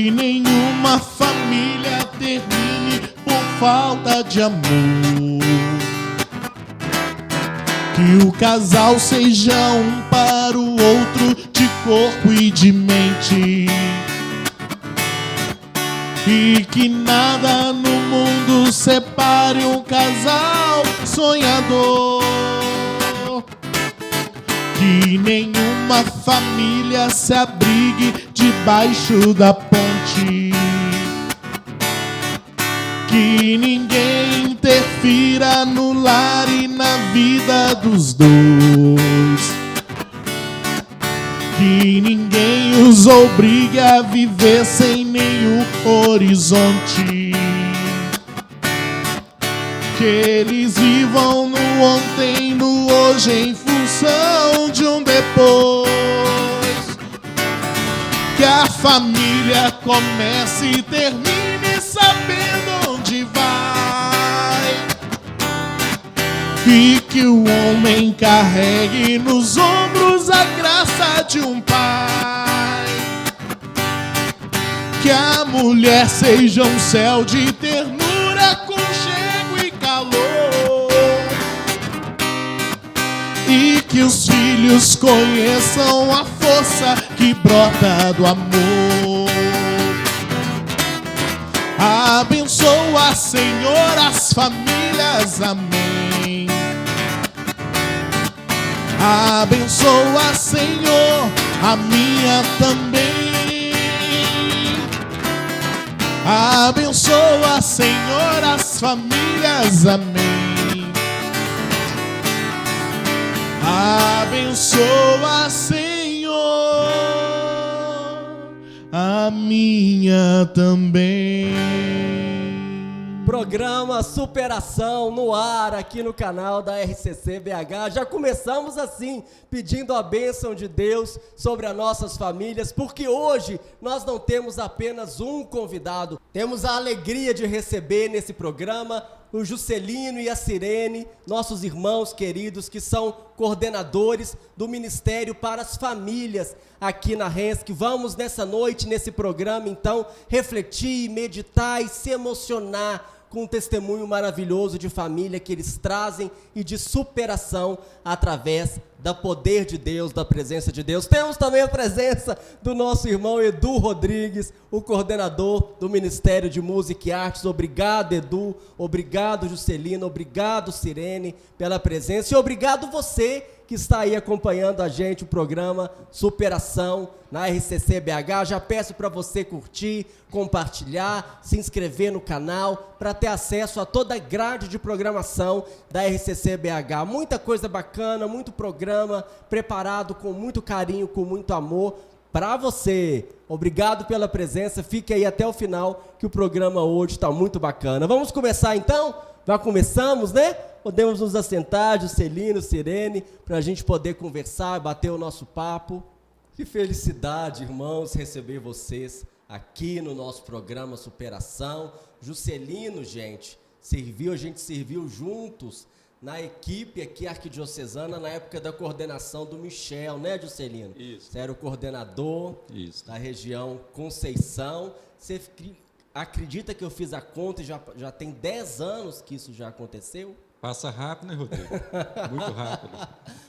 Que nenhuma família termine por falta de amor. Que o casal seja um para o outro de corpo e de mente. E que nada no mundo separe um casal sonhador. Que nenhuma família se abrigue debaixo da ponte. Que ninguém interfira no lar e na vida dos dois. Que ninguém os obrigue a viver sem nenhum horizonte. Que eles vivam no ontem, no hoje, em função de um depois. Que a família comece e termine sabendo onde vai. E que o homem carregue nos ombros a graça de um pai. Que a mulher seja um céu de ternura, aconchego e calor. E que os filhos conheçam a força que brota do amor. Abençoa, Senhor, as famílias, amém. Abençoa, Senhor, a minha também. Abençoa, Senhor, as famílias, amém. Abençoa, Senhor, a minha também. Programa Superação no ar aqui no canal da RCC BH. Já começamos assim, pedindo a bênção de Deus sobre as nossas famílias, porque hoje nós não temos apenas um convidado, temos a alegria de receber nesse programa o Juscelino e a Sirene, nossos irmãos queridos que são coordenadores do Ministério para as Famílias aqui na RENSC. Vamos nessa noite, nesse programa, então, refletir, meditar e se emocionar com um testemunho maravilhoso de família que eles trazem e de superação através do poder de Deus, da presença de Deus. Temos também a presença do nosso irmão Edu Rodrigues, o coordenador do Ministério de Música e Artes. Obrigado, Edu. Obrigado, Juscelino. Obrigado, Sirene, pela presença. E obrigado você que está aí acompanhando a gente, o programa Superação na RCC BH. Já peço para você curtir, compartilhar, se inscrever no canal para ter acesso a toda a grade de programação da RCC BH. Muita coisa bacana, muito programa preparado com muito carinho, com muito amor para você. Obrigado pela presença, fique aí até o final que o programa hoje está muito bacana. Vamos começar então? Já começamos, né? Podemos nos assentar, Juscelino, Sirene, para a gente poder conversar, bater o nosso papo. Que felicidade, irmãos, receber vocês aqui no nosso programa Superação. Juscelino, gente, a gente serviu juntos na equipe aqui arquidiocesana na época da coordenação do Michel, né, Juscelino? Isso. Você era o coordenador da região Conceição. Você acredita que eu fiz a conta e já tem 10 anos que isso já aconteceu? Passa rápido, né, Rodrigo? Muito rápido.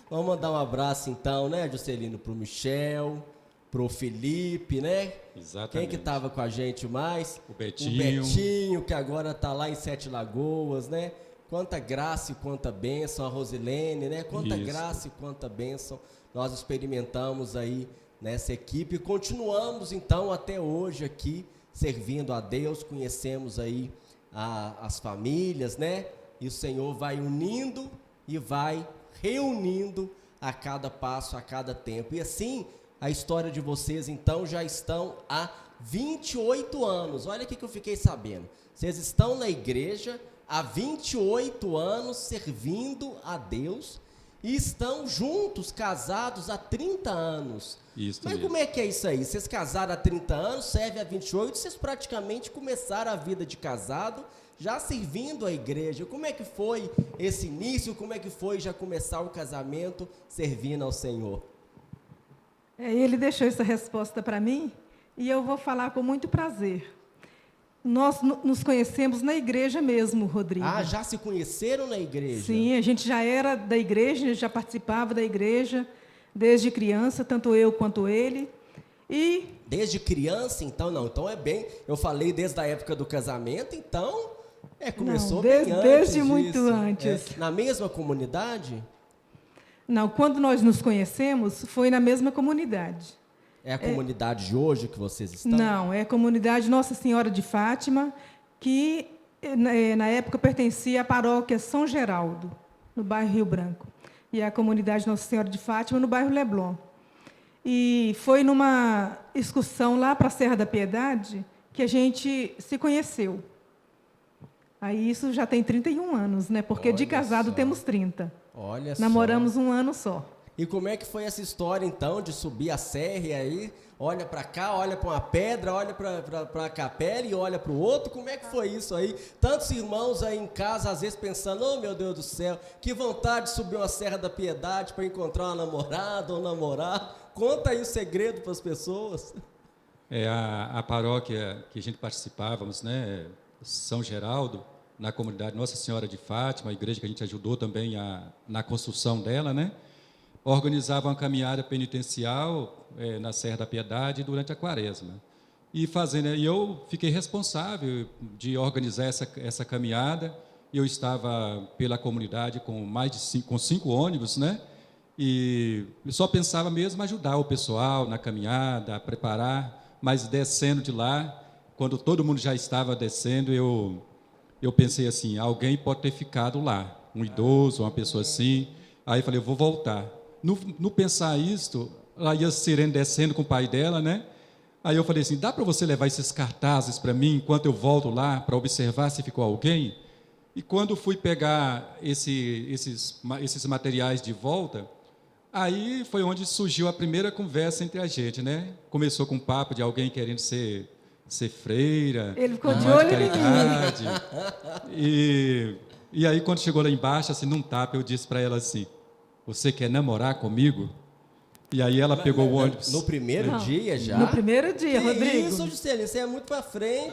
Vamos mandar um abraço então, né, Juscelino, pro Michel, pro Felipe, né? Exatamente. Quem que estava com a gente mais? O Betinho. O Betinho, que agora está lá em Sete Lagoas, né? Quanta graça e quanta bênção, a Rosilene, né? Quanta graça e quanta bênção nós experimentamos aí nessa equipe. E continuamos então até hoje aqui, servindo a Deus, conhecemos aí as famílias, né? E o Senhor vai unindo e vai reunindo a cada passo, a cada tempo. E assim, a história de vocês, então, já estão há 28 anos. Olha o que eu fiquei sabendo. Vocês estão na igreja há 28 anos, servindo a Deus, e estão juntos, casados há 30 anos. Isso. Mas mesmo. como é que é isso aí? Vocês casaram há 30 anos, servem há 28, vocês praticamente começaram a vida de casado, já servindo a igreja. Como é que foi esse início? Como é que foi já começar o casamento servindo ao Senhor? Ele deixou essa resposta para mim, E eu vou falar com muito prazer. Nós nos conhecemos na igreja mesmo, Rodrigo. Ah, já se conheceram na igreja? Sim, a gente já era da igreja, já participava da igreja desde criança, tanto eu quanto ele. E Desde criança, então? Não, então é bem... Eu falei desde a época do casamento, então... começou bem antes desde disso. muito antes. Na mesma comunidade? Não, quando nós nos conhecemos, foi na mesma comunidade. É a comunidade de hoje que vocês estão? Não, é a comunidade Nossa Senhora de Fátima, que na época pertencia à paróquia São Geraldo, no bairro Rio Branco. E a comunidade Nossa Senhora de Fátima, no bairro Leblon. E foi numa excursão lá para a Serra da Piedade que a gente se conheceu. Aí isso já tem 31 anos, né? Porque de Olha casado só. temos 30. Olha Namoramos só. um ano só. E como é que foi essa história, então, de subir a serra e aí olha para cá, olha para uma pedra, olha para a capela e olha para o outro? Como é que foi isso aí? Tantos irmãos aí em casa, às vezes pensando, oh meu Deus do céu, que vontade de subir uma Serra da Piedade para encontrar uma namorada ou namorado. Conta aí o segredo para as pessoas. A paróquia que a gente participávamos, né, São Geraldo, na comunidade Nossa Senhora de Fátima, a igreja que a gente ajudou também na construção dela, né, organizava uma caminhada penitencial na Serra da Piedade durante a Quaresma. E eu fiquei responsável de organizar essa caminhada. Eu estava pela comunidade com com 5 ônibus, né? E eu só pensava mesmo ajudar o pessoal na caminhada, a preparar, mas descendo de lá, quando todo mundo já estava descendo, eu pensei assim, alguém pode ter ficado lá, um idoso, uma pessoa assim. Aí eu falei, eu vou voltar. No pensar isto, aí a Sirene descendo com o pai dela, né? Aí eu falei assim, dá para você levar esses cartazes para mim, enquanto eu volto lá, para observar se ficou alguém? E quando fui pegar esses materiais de volta, aí foi onde surgiu a primeira conversa entre a gente, né? Começou com um papo de alguém querendo ser freira. Ele ficou de irmã olho em caridade. E aí, quando chegou lá embaixo, assim, num tapa, eu disse para ela assim, você quer namorar comigo? E aí ela pegou o ônibus. No primeiro dia já? No primeiro dia, Que Rodrigo. isso, Juscelino, você é muito para frente.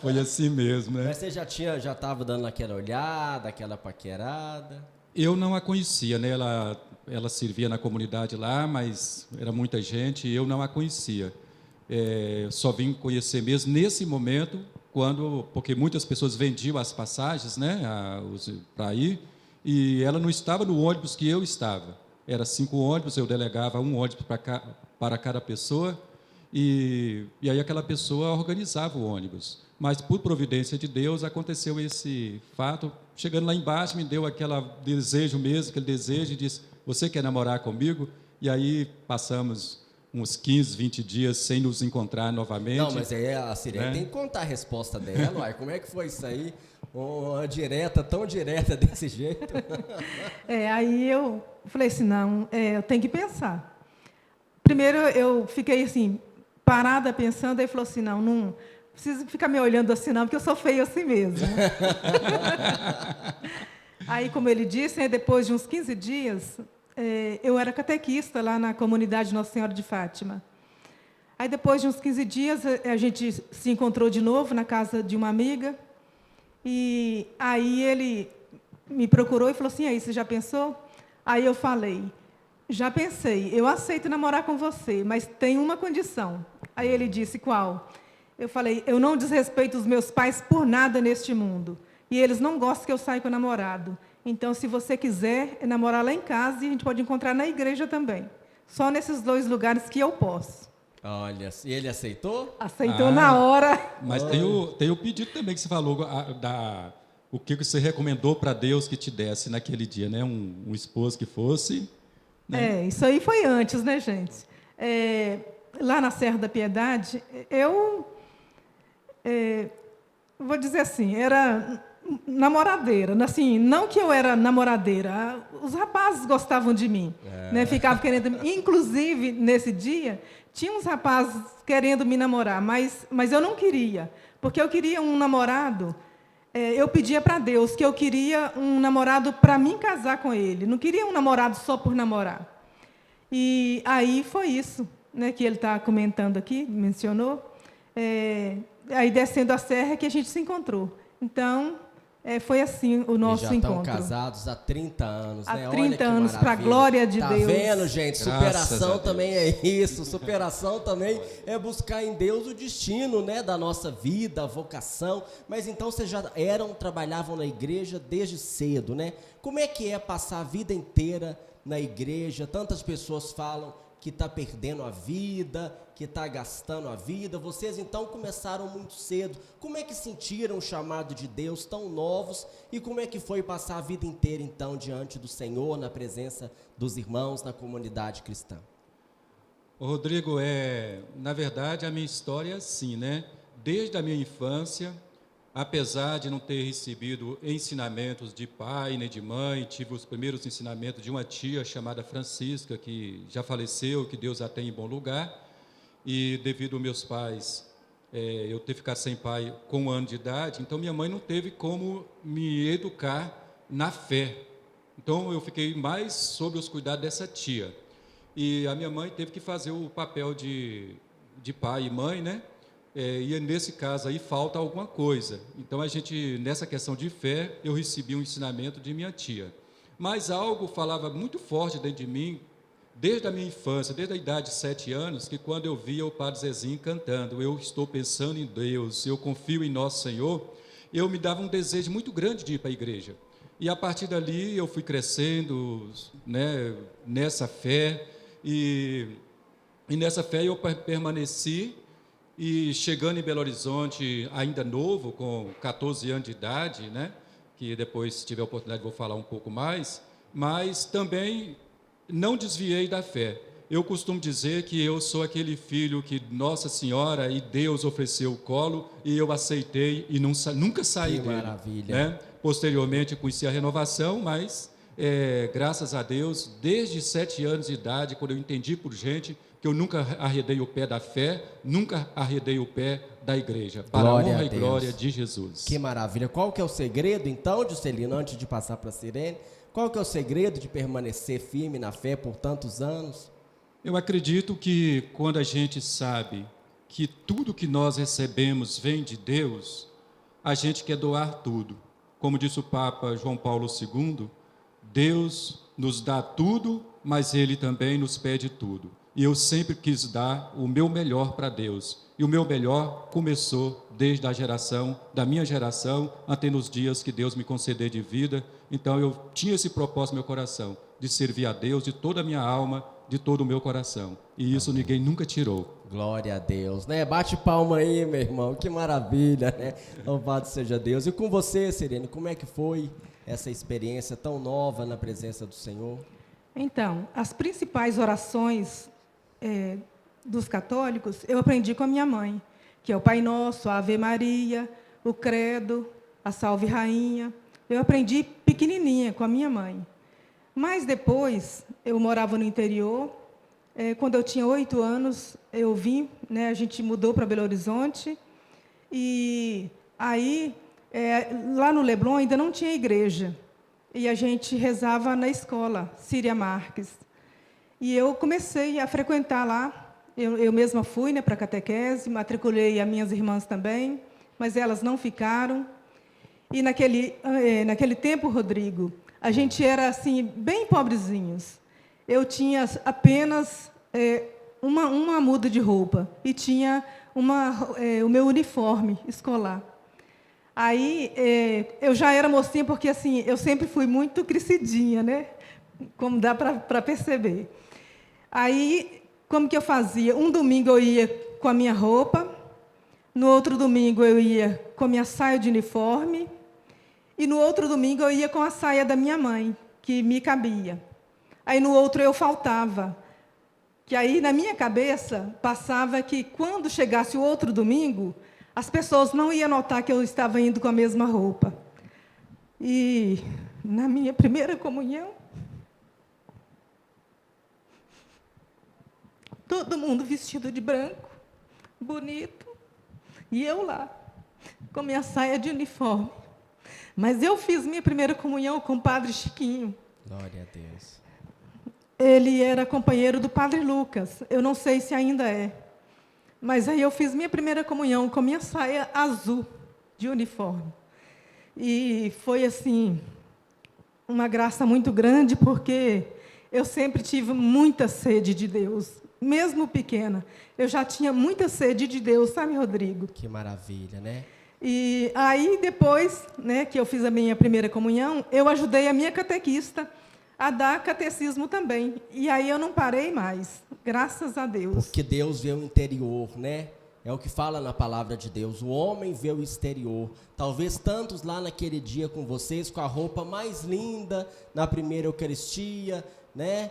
Foi assim mesmo, né? Mas você já estava dando aquela olhada, aquela paquerada? Eu não a conhecia, né? Ela servia na comunidade lá, mas era muita gente e eu não a conhecia. Só vim conhecer mesmo nesse momento, porque muitas pessoas vendiam as passagens, né, para ir, e ela não estava no ônibus que eu estava. Era 5 ônibus, eu delegava um ônibus para cada pessoa, e aí aquela pessoa organizava o ônibus. Mas, por providência de Deus, aconteceu esse fato. Chegando lá embaixo, me deu aquele desejo, e disse, você quer namorar comigo? E aí passamos uns 15, 20 dias sem nos encontrar novamente. Não, mas aí a Sirene tem que contar a resposta dela, uai. Como é que foi isso aí? Uma direta, tão direta desse jeito? Aí eu falei assim, não, eu tenho que pensar. Primeiro eu fiquei assim, parada pensando, aí falou assim, não precisa ficar me olhando assim não, porque eu sou feia assim mesmo. Aí, como ele disse, depois de uns 15 dias, eu era catequista lá na comunidade Nossa Senhora de Fátima. Aí, depois de uns 15 dias, a gente se encontrou de novo na casa de uma amiga, e aí ele me procurou e falou assim, aí, você já pensou? Aí eu falei, já pensei, eu aceito namorar com você, mas tem uma condição. Aí ele disse, qual? Eu falei, eu não desrespeito os meus pais por nada neste mundo, e eles não gostam que eu saia com o namorado. Então, se você quiser namorar lá em casa, a gente pode encontrar na igreja também. Só nesses 2 lugares que eu posso. Olha, e ele aceitou? Aceitou na hora. Mas tem o pedido também que você falou, o que você recomendou para Deus que te desse naquele dia, né? Um esposo que fosse. Né? Isso aí foi antes, né, gente? Lá na Serra da Piedade, eu vou dizer assim, era namoradeira. Assim, não que eu era namoradeira, os rapazes gostavam de mim, né? Ficavam querendo. Inclusive, nesse dia, tinha uns rapazes querendo me namorar, mas eu não queria, porque eu queria um namorado. Eu pedia para Deus que eu queria um namorado para mim casar com ele. Não queria um namorado só por namorar. E aí foi isso. né, que ele está comentando aqui, mencionou, aí descendo a serra que a gente se encontrou. Então, foi assim o nosso já estão encontro. casados há 30 anos, Há né? 30 Olha anos, para a glória de tá Deus. Tá vendo, gente? Graças a Superação Deus. também é isso. Superação também é buscar em Deus o destino, né, da nossa vida, a vocação. Mas então vocês já trabalhavam na igreja desde cedo, né? Como é que é passar a vida inteira na igreja? Tantas pessoas falam que está perdendo a vida, que está gastando a vida. Vocês então começaram muito cedo. Como é que sentiram o chamado de Deus tão novos e como é que foi passar a vida inteira então diante do Senhor, na presença dos irmãos, na comunidade cristã? Rodrigo, na verdade a minha história é assim, né? Desde a minha infância, apesar de não ter recebido ensinamentos de pai nem de mãe, tive os primeiros ensinamentos de uma tia chamada Francisca, que já faleceu, que Deus a tem em bom lugar, e devido aos meus pais, eu ter ficado sem pai com 1 ano de idade, então minha mãe não teve como me educar na fé. Então eu fiquei mais sob os cuidados dessa tia. E a minha mãe teve que fazer o papel de pai e mãe, né? E nesse caso aí falta alguma coisa. Então nessa questão de fé, eu recebi um ensinamento de minha tia. Mas algo falava muito forte dentro de mim, desde a minha infância, desde a idade de 7 anos, que quando eu via o Padre Zezinho cantando, eu estou pensando em Deus, eu confio em Nosso Senhor, eu me dava um desejo muito grande de ir para a igreja. E a partir dali eu fui crescendo, né, nessa fé, e nessa fé eu permaneci. E chegando em Belo Horizonte, ainda novo, com 14 anos de idade, né, que depois, se tiver oportunidade, vou falar um pouco mais, mas também não desviei da fé. Eu costumo dizer que eu sou aquele filho que Nossa Senhora e Deus ofereceu o colo e eu aceitei e nunca saí dele. Maravilha. Né? Posteriormente, conheci a renovação, mas, graças a Deus, desde 7 anos de idade, quando eu entendi por gente, que eu nunca arredei o pé da fé, nunca arredei o pé da igreja, para a honra e glória de Jesus. Que maravilha. Qual que é o segredo, então, Juscelino, antes de passar para a Sirene, qual que é o segredo de permanecer firme na fé por tantos anos? Eu acredito que quando a gente sabe que tudo que nós recebemos vem de Deus, a gente quer doar tudo. Como disse o Papa João Paulo II, Deus nos dá tudo, mas Ele também nos pede tudo. E eu sempre quis dar o meu melhor para Deus. E o meu melhor começou desde a geração, da minha geração, até nos dias que Deus me conceder de vida. Então eu tinha esse propósito no meu coração, de servir a Deus de toda a minha alma, de todo o meu coração. E isso ninguém nunca tirou. Glória a Deus, né? Bate palma aí, meu irmão, que maravilha, né? Louvado seja Deus. E com você, Sirene, como é que foi essa experiência tão nova na presença do Senhor? Então, as principais orações dos católicos, eu aprendi com a minha mãe, que é o Pai Nosso, a Ave Maria, o Credo, a Salve Rainha. Eu aprendi pequenininha com a minha mãe. Mas depois, eu morava no interior, quando eu tinha 8 anos, eu vim, né, a gente mudou para Belo Horizonte, e aí, lá no Leblon ainda não tinha igreja, e a gente rezava na escola, Síria Marques. E eu comecei a frequentar lá, eu mesma fui, né, para a catequese, matriculei as minhas irmãs também, mas elas não ficaram. E naquele tempo, Rodrigo, a gente era assim, bem pobrezinhos. Eu tinha apenas uma muda de roupa e tinha o meu uniforme escolar. Aí eu já era mocinha, porque assim, eu sempre fui muito crescidinha, né? Como dá para perceber. Aí, como que eu fazia? Um domingo eu ia com a minha roupa, no outro domingo eu ia com a minha saia de uniforme, e no outro domingo eu ia com a saia da minha mãe, que me cabia. Aí no outro eu faltava. Que aí na minha cabeça passava que quando chegasse o outro domingo, as pessoas não iam notar que eu estava indo com a mesma roupa. E na minha primeira comunhão, todo mundo vestido de branco, bonito, e eu lá, com minha saia de uniforme. Mas eu fiz minha primeira comunhão com o Padre Chiquinho. Glória a Deus. ele era companheiro do Padre Lucas. Eu não sei se ainda é. Mas aí eu fiz minha primeira comunhão com minha saia azul de uniforme. E foi, assim, uma graça muito grande, porque eu sempre tive muita sede de Deus. Mesmo pequena, eu já tinha muita sede de Deus, sabe, Rodrigo? Que maravilha, né? E aí, depois, né, que eu fiz a minha primeira comunhão, eu ajudei a minha catequista a dar catecismo também. E aí eu não parei mais, graças a Deus. Porque Deus vê o interior, né? É o que fala na palavra de Deus. O homem vê o exterior. Talvez tantos lá naquele dia com vocês, com a roupa mais linda, na primeira Eucaristia, né?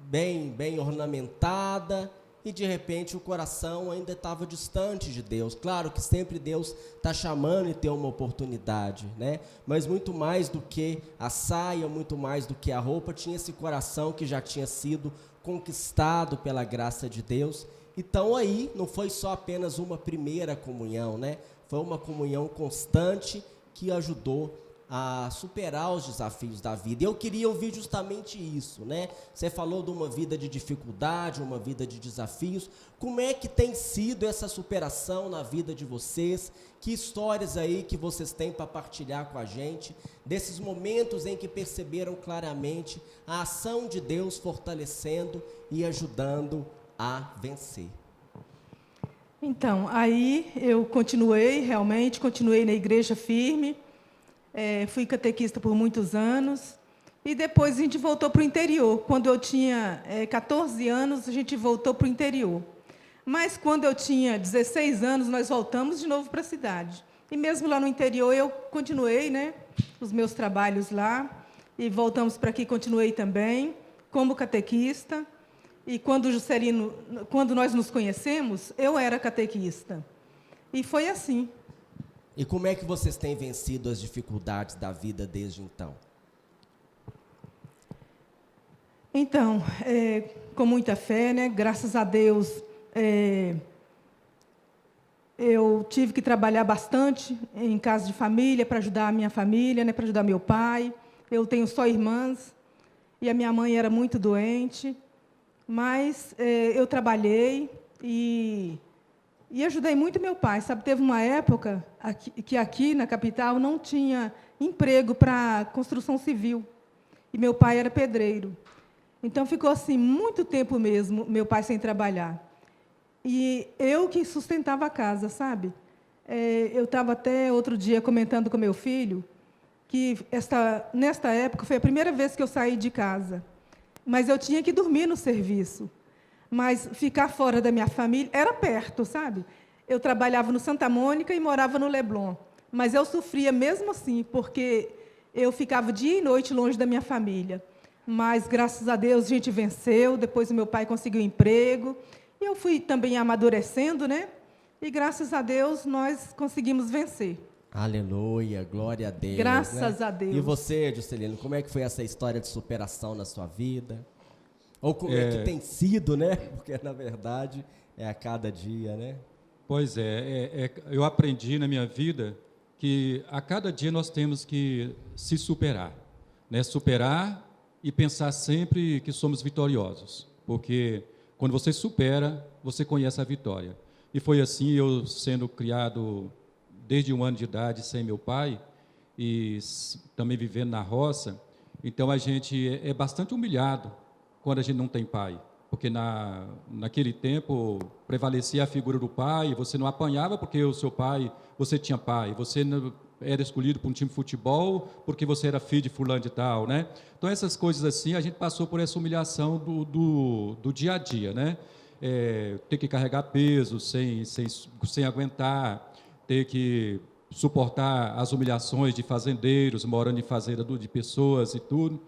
Bem ornamentada. E, de repente, o coração ainda estava distante de Deus. Claro que sempre Deus está chamando e tem uma oportunidade, né? Mas muito mais do que a saia, muito mais do que a roupa, tinha esse coração que já tinha sido conquistado pela graça de Deus. Então, aí, não foi só apenas uma primeira comunhão, né? Foi uma comunhão constante que ajudou a superar os desafios da vida. E eu queria ouvir justamente isso, né? Você falou de uma vida de dificuldade, uma vida de desafios. Como é que tem sido essa superação na vida de vocês? Que histórias aí que vocês têm para partilhar com a gente, desses momentos em que perceberam claramente a ação de Deus fortalecendo e ajudando a vencer? Então, aí eu continuei na igreja firme. Fui catequista por muitos anos, e depois a gente voltou para o interior. Quando eu tinha 14 anos, a gente voltou para o interior. Mas quando eu tinha 16 anos, nós voltamos de novo para a cidade. E mesmo lá no interior, eu continuei, né, os meus trabalhos lá, e voltamos para aqui, continuei também, como catequista. E quando nós nos conhecemos, eu era catequista. E foi assim. E como é que vocês têm vencido as dificuldades da vida desde então? Então, com muita fé, né? Graças a Deus, eu tive que trabalhar bastante em casa de família para ajudar a minha família, né? Para ajudar meu pai. Eu tenho só irmãs e a minha mãe era muito doente, mas eu trabalhei e ajudei muito meu pai, sabe? Teve uma época que aqui na capital não tinha emprego para construção civil. E meu pai era pedreiro. Então, ficou assim, muito tempo mesmo, meu pai sem trabalhar. E eu que sustentava a casa, sabe? Eu estava até outro dia comentando com meu filho que nesta época foi a primeira vez que eu saí de casa. Mas eu tinha que dormir no serviço. Mas ficar fora da minha família era perto, sabe? Eu trabalhava no Santa Mônica e morava no Leblon. Mas eu sofria mesmo assim, porque eu ficava dia e noite longe da minha família. Mas, graças a Deus, a gente venceu. Depois o meu pai conseguiu emprego. E eu fui também amadurecendo, né? E, graças a Deus, nós conseguimos vencer. Aleluia, glória a Deus. Graças né? a Deus. E você, Juscelino, como é que foi essa história de superação na sua vida? Ou como é que tem sido, né? Porque, na verdade, é a cada dia, né? Pois eu aprendi na minha vida que a cada dia nós temos que se superar, né? Superar e pensar sempre que somos vitoriosos, porque quando você supera, você conhece a vitória. E foi assim, eu sendo criado desde 1 ano de idade sem meu pai e também vivendo na roça, então a gente é bastante humilhado quando a gente não tem pai, porque naquele tempo prevalecia a figura do pai, você não apanhava porque o seu pai, você tinha pai, você não era escolhido para um time de futebol porque você era filho de fulano de tal, né? Então essas coisas assim, a gente passou por essa humilhação do dia a dia, né? Ter que carregar peso sem aguentar, ter que suportar as humilhações de fazendeiros, morando em fazenda de pessoas e tudo.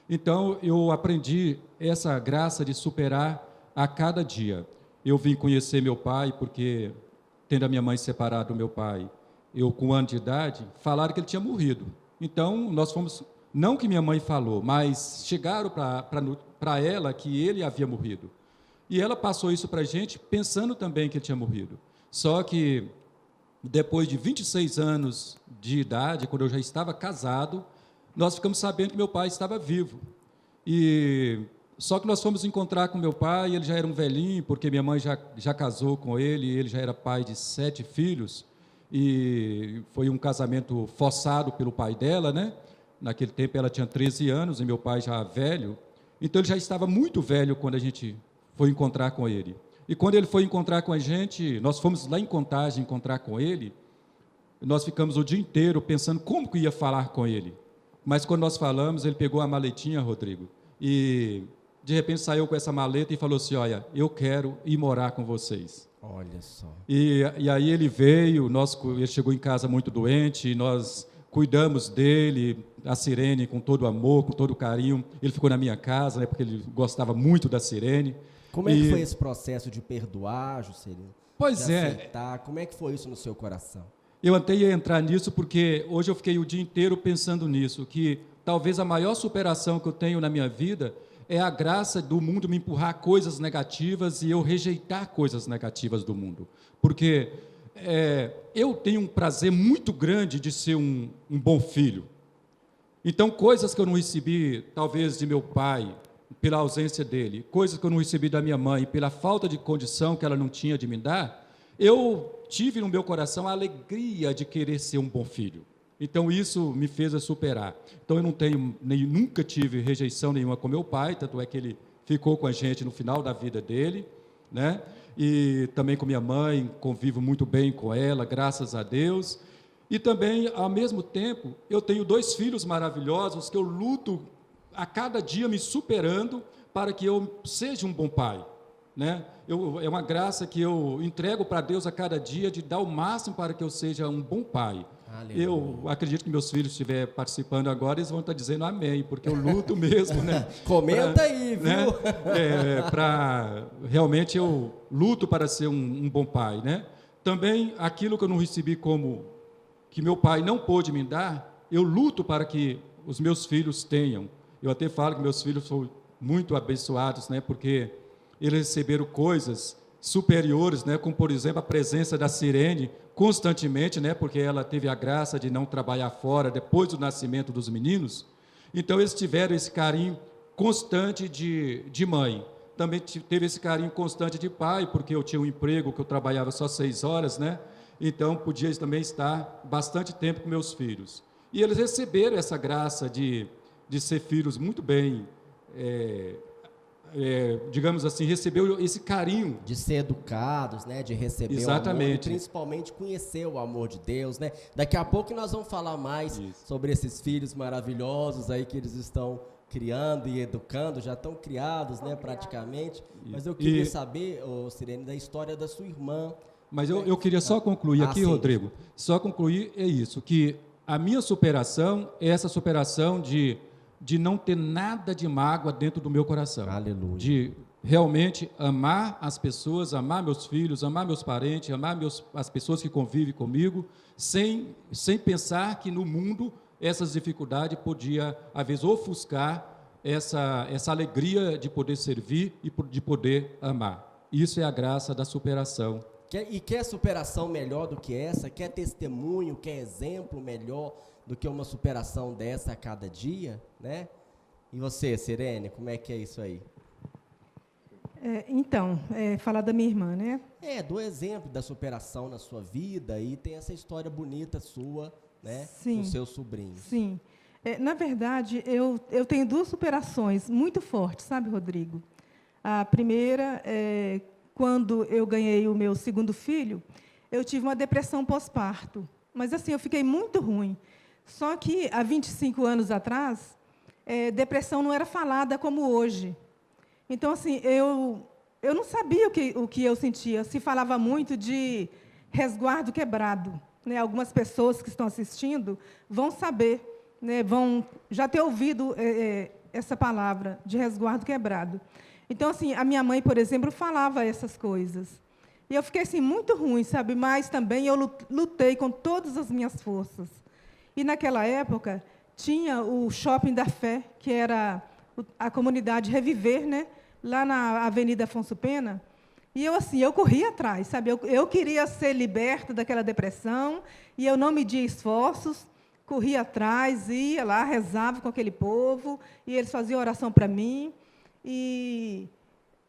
Então, eu aprendi essa graça de superar a cada dia. Eu vim conhecer meu pai, porque, tendo a minha mãe separada do meu pai, eu, com 1 ano de idade, falaram que ele tinha morrido. Então, nós fomos, não que minha mãe falou, mas chegaram para ela que ele havia morrido. E ela passou isso para a gente, pensando também que ele tinha morrido. Só que, depois de 26 anos de idade, quando eu já estava casado, nós ficamos sabendo que meu pai estava vivo. E Só que nós fomos encontrar com meu pai, ele já era um velhinho, porque minha mãe já casou com ele, ele já era pai de 7 filhos, e foi um casamento forçado pelo pai dela, né? Naquele tempo ela tinha 13 anos e meu pai já velho, então ele já estava muito velho quando a gente foi encontrar com ele. E quando ele foi encontrar com a gente, nós fomos lá em Contagem encontrar com ele, nós ficamos o dia inteiro pensando como que ia falar com ele. Mas quando nós falamos, ele pegou a maletinha, Rodrigo, e de repente saiu com essa maleta e falou assim: olha, eu quero ir morar com vocês. Olha só. E aí ele veio, ele chegou em casa muito doente, e nós cuidamos dele, a Sirene, com todo amor, com todo carinho. Ele ficou na minha casa, né, porque ele gostava muito da Sirene. Como é que foi esse processo de perdoar, Juscelino? Pois de é. aceitar? Como é que foi isso no seu coração? Eu até ia entrar nisso porque hoje eu fiquei o dia inteiro pensando nisso, que talvez a maior superação que eu tenho na minha vida é a graça do mundo me empurrar coisas negativas e eu rejeitar coisas negativas do mundo. Porque eu tenho um prazer muito grande de ser um bom filho. Então, coisas que eu não recebi, talvez, de meu pai, pela ausência dele, coisas que eu não recebi da minha mãe, pela falta de condição que ela não tinha de me dar, eu tive no meu coração a alegria de querer ser um bom filho. Então, isso me fez superar. Então, eu não tenho, nunca tive rejeição nenhuma com meu pai, tanto é que ele ficou com a gente no final da vida dele, né? E também com minha mãe, convivo muito bem com ela, graças a Deus. E também, ao mesmo tempo, eu tenho 2 filhos maravilhosos que eu luto a cada dia me superando para que eu seja um bom pai, né? É uma graça que eu entrego para Deus a cada dia de dar o máximo para que eu seja um bom pai. Aleluia. Eu acredito que meus filhos estiverem participando agora, eles vão estar dizendo amém, porque eu luto mesmo, né? Comenta aí, viu? Né? Realmente eu luto para ser um bom pai, né? Também aquilo que eu não recebi que meu pai não pôde me dar, eu luto para que os meus filhos tenham. Eu até falo que meus filhos foram muito abençoados, né? Porque eles receberam coisas superiores, né? Como, por exemplo, a presença da Sirene constantemente, né? Porque ela teve a graça de não trabalhar fora depois do nascimento dos meninos. Então, eles tiveram esse carinho constante de mãe. Também teve esse carinho constante de pai, porque eu tinha um emprego que eu trabalhava só 6 horas, né? Então, podia também estar bastante tempo com meus filhos. E eles receberam essa graça de ser filhos muito bem, digamos assim, recebeu esse carinho. De ser educados, né? De receber Exatamente. o amor, e principalmente conhecer o amor de Deus, né? Daqui a pouco nós vamos falar mais sobre esses filhos maravilhosos aí que eles estão criando e educando, já estão criados, né? Praticamente. Mas eu queria saber, Sirene, da história da sua irmã. Mas eu queria só concluir aqui, sim, Rodrigo, só concluir isso, que a minha superação é essa superação de não ter nada de mágoa dentro do meu coração. Aleluia. De realmente amar as pessoas, amar meus filhos, amar meus parentes, amar as pessoas que convivem comigo, sem pensar que no mundo essas dificuldades podiam, às vezes, ofuscar essa alegria de poder servir e de poder amar. Isso é a graça da superação. E quer superação melhor do que essa? Quer testemunho, quer exemplo melhor do que uma superação dessa a cada dia, né? E você, Sirene, como é que é isso aí? Falar da minha irmã, né? Do exemplo da superação na sua vida, e tem essa história bonita sua, né? Sim. Com seus sobrinhos. Sim. Na verdade, eu tenho 2 superações muito fortes, sabe, Rodrigo? A primeira é quando eu ganhei o meu 2º filho, eu tive uma depressão pós-parto. Mas, assim, eu fiquei muito ruim. Só que, há 25 anos atrás, depressão não era falada como hoje. Então, assim, eu não sabia o que eu sentia. Se falava muito de resguardo quebrado, né? Algumas pessoas que estão assistindo vão saber, né? Vão já ter ouvido essa palavra de resguardo quebrado. Então, assim, a minha mãe, por exemplo, falava essas coisas. E eu fiquei, assim, muito ruim, sabe? Mas também eu lutei com todas as minhas forças. E, naquela época, tinha o Shopping da Fé, que era a comunidade Reviver, né? Lá na Avenida Afonso Pena. E eu corria atrás, sabe? Eu queria ser liberta daquela depressão, e eu não media esforços, corria atrás, ia lá, rezava com aquele povo, e eles faziam oração para mim. E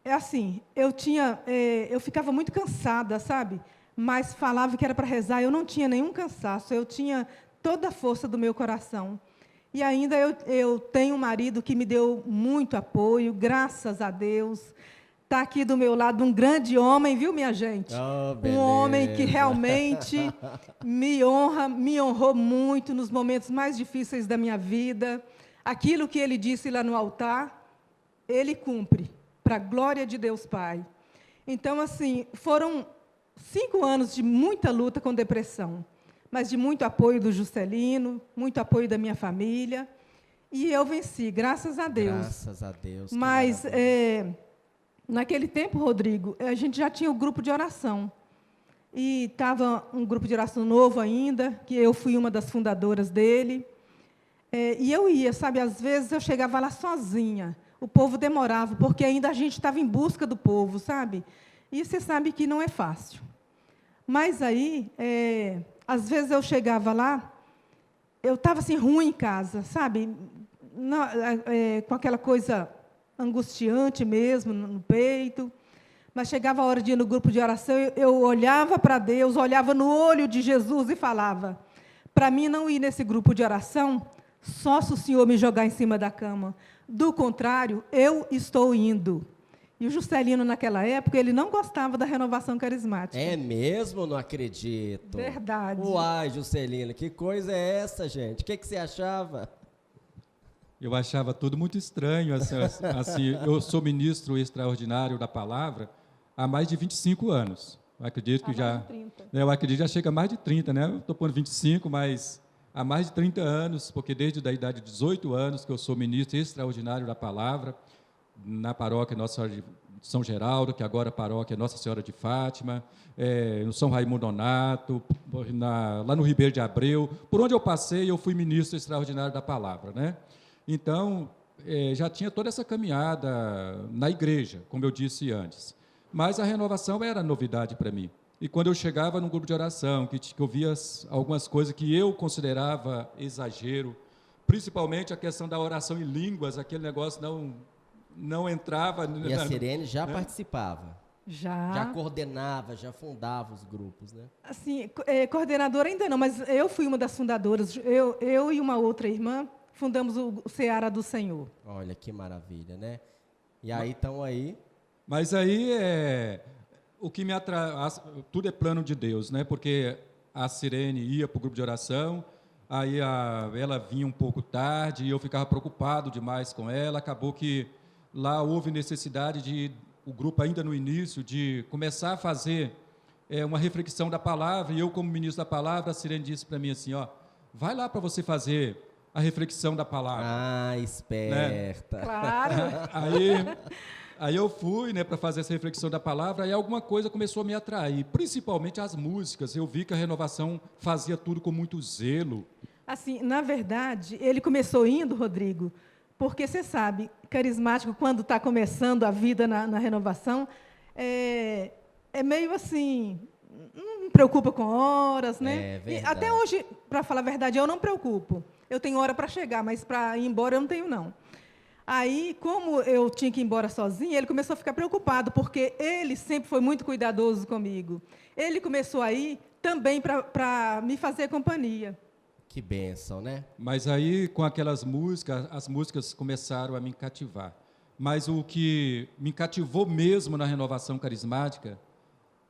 é assim, eu ficava muito cansada, sabe? Mas falava que era para rezar, eu não tinha nenhum cansaço, eu tinha toda a força do meu coração. E ainda eu tenho um marido que me deu muito apoio, graças a Deus. Está aqui do meu lado um grande homem, viu, minha gente? Oh, um homem que realmente me honrou muito nos momentos mais difíceis da minha vida. Aquilo que ele disse lá no altar, ele cumpre, para a glória de Deus Pai. Então, assim, foram 5 anos de muita luta com depressão, mas de muito apoio do Juscelino, muito apoio da minha família, e eu venci, graças a Deus. Graças a Deus. Mas, naquele tempo, Rodrigo, a gente já tinha o grupo de oração, e estava um grupo de oração novo ainda, que eu fui uma das fundadoras dele, e eu ia, sabe, às vezes eu chegava lá sozinha, o povo demorava, porque ainda a gente estava em busca do povo, sabe? E você sabe que não é fácil. Mas aí, às vezes eu chegava lá, eu estava assim, ruim em casa, sabe? Com aquela coisa angustiante mesmo no peito. Mas chegava a hora de ir no grupo de oração, eu olhava para Deus, olhava no olho de Jesus e falava, para mim não ir nesse grupo de oração, só se o Senhor me jogar em cima da cama. Do contrário, eu estou indo. E o Juscelino, naquela época, ele não gostava da renovação carismática. É mesmo? Não acredito. Verdade. Uai, Juscelino, que coisa é essa, gente? O que você achava? Eu achava tudo muito estranho. Assim, eu sou ministro extraordinário da palavra há mais de 25 anos. Eu acredito que eu acredito que já chega a mais de 30, né? Eu estou pondo 25, mas há mais de 30 anos, porque desde a idade de 18 anos que eu sou ministro extraordinário da palavra, na paróquia Nossa Senhora de São Geraldo, que agora a paróquia Nossa Senhora de Fátima, no São Raimundo Nonato, lá no Ribeiro de Abreu. Por onde eu passei, eu fui ministro extraordinário da palavra, né? Então, já tinha toda essa caminhada na igreja, como eu disse antes. Mas a renovação era novidade para mim. E quando eu chegava num grupo de oração, que eu via algumas coisas que eu considerava exagero, principalmente a questão da oração em línguas, aquele negócio não entrava. E a Sirene já participava? Já Coordenava, já fundava os grupos, né? Assim, coordenadora ainda não, mas eu fui uma das fundadoras. Eu e uma outra irmã fundamos o Seara do Senhor. Olha, que maravilha, né? E aí, estão aí... Mas aí, o que me atrai... Tudo é plano de Deus, né? Porque a Sirene ia para o grupo de oração, aí ela vinha um pouco tarde, e eu ficava preocupado demais com ela. Acabou que lá houve necessidade de, o grupo ainda no início, de começar a fazer uma reflexão da palavra, e eu, como ministro da palavra, a Sirene disse para mim assim, vai lá para você fazer a reflexão da palavra. Ah, esperta. Né? Claro. Aí eu fui, né, para fazer essa reflexão da palavra, e alguma coisa começou a me atrair, principalmente as músicas. Eu vi que a renovação fazia tudo com muito zelo. Assim, na verdade, ele começou indo, Rodrigo, porque você sabe, carismático, quando está começando a vida na renovação, é meio assim, não me preocupa com horas, né? E até hoje, para falar a verdade, eu não me preocupo. Eu tenho hora para chegar, mas para ir embora eu não tenho, não. Aí, como eu tinha que ir embora sozinha, ele começou a ficar preocupado, porque ele sempre foi muito cuidadoso comigo. Ele começou a ir também para me fazer companhia. Que bênção, né? Mas aí, com aquelas músicas, as músicas começaram a me cativar. Mas o que me cativou mesmo na renovação carismática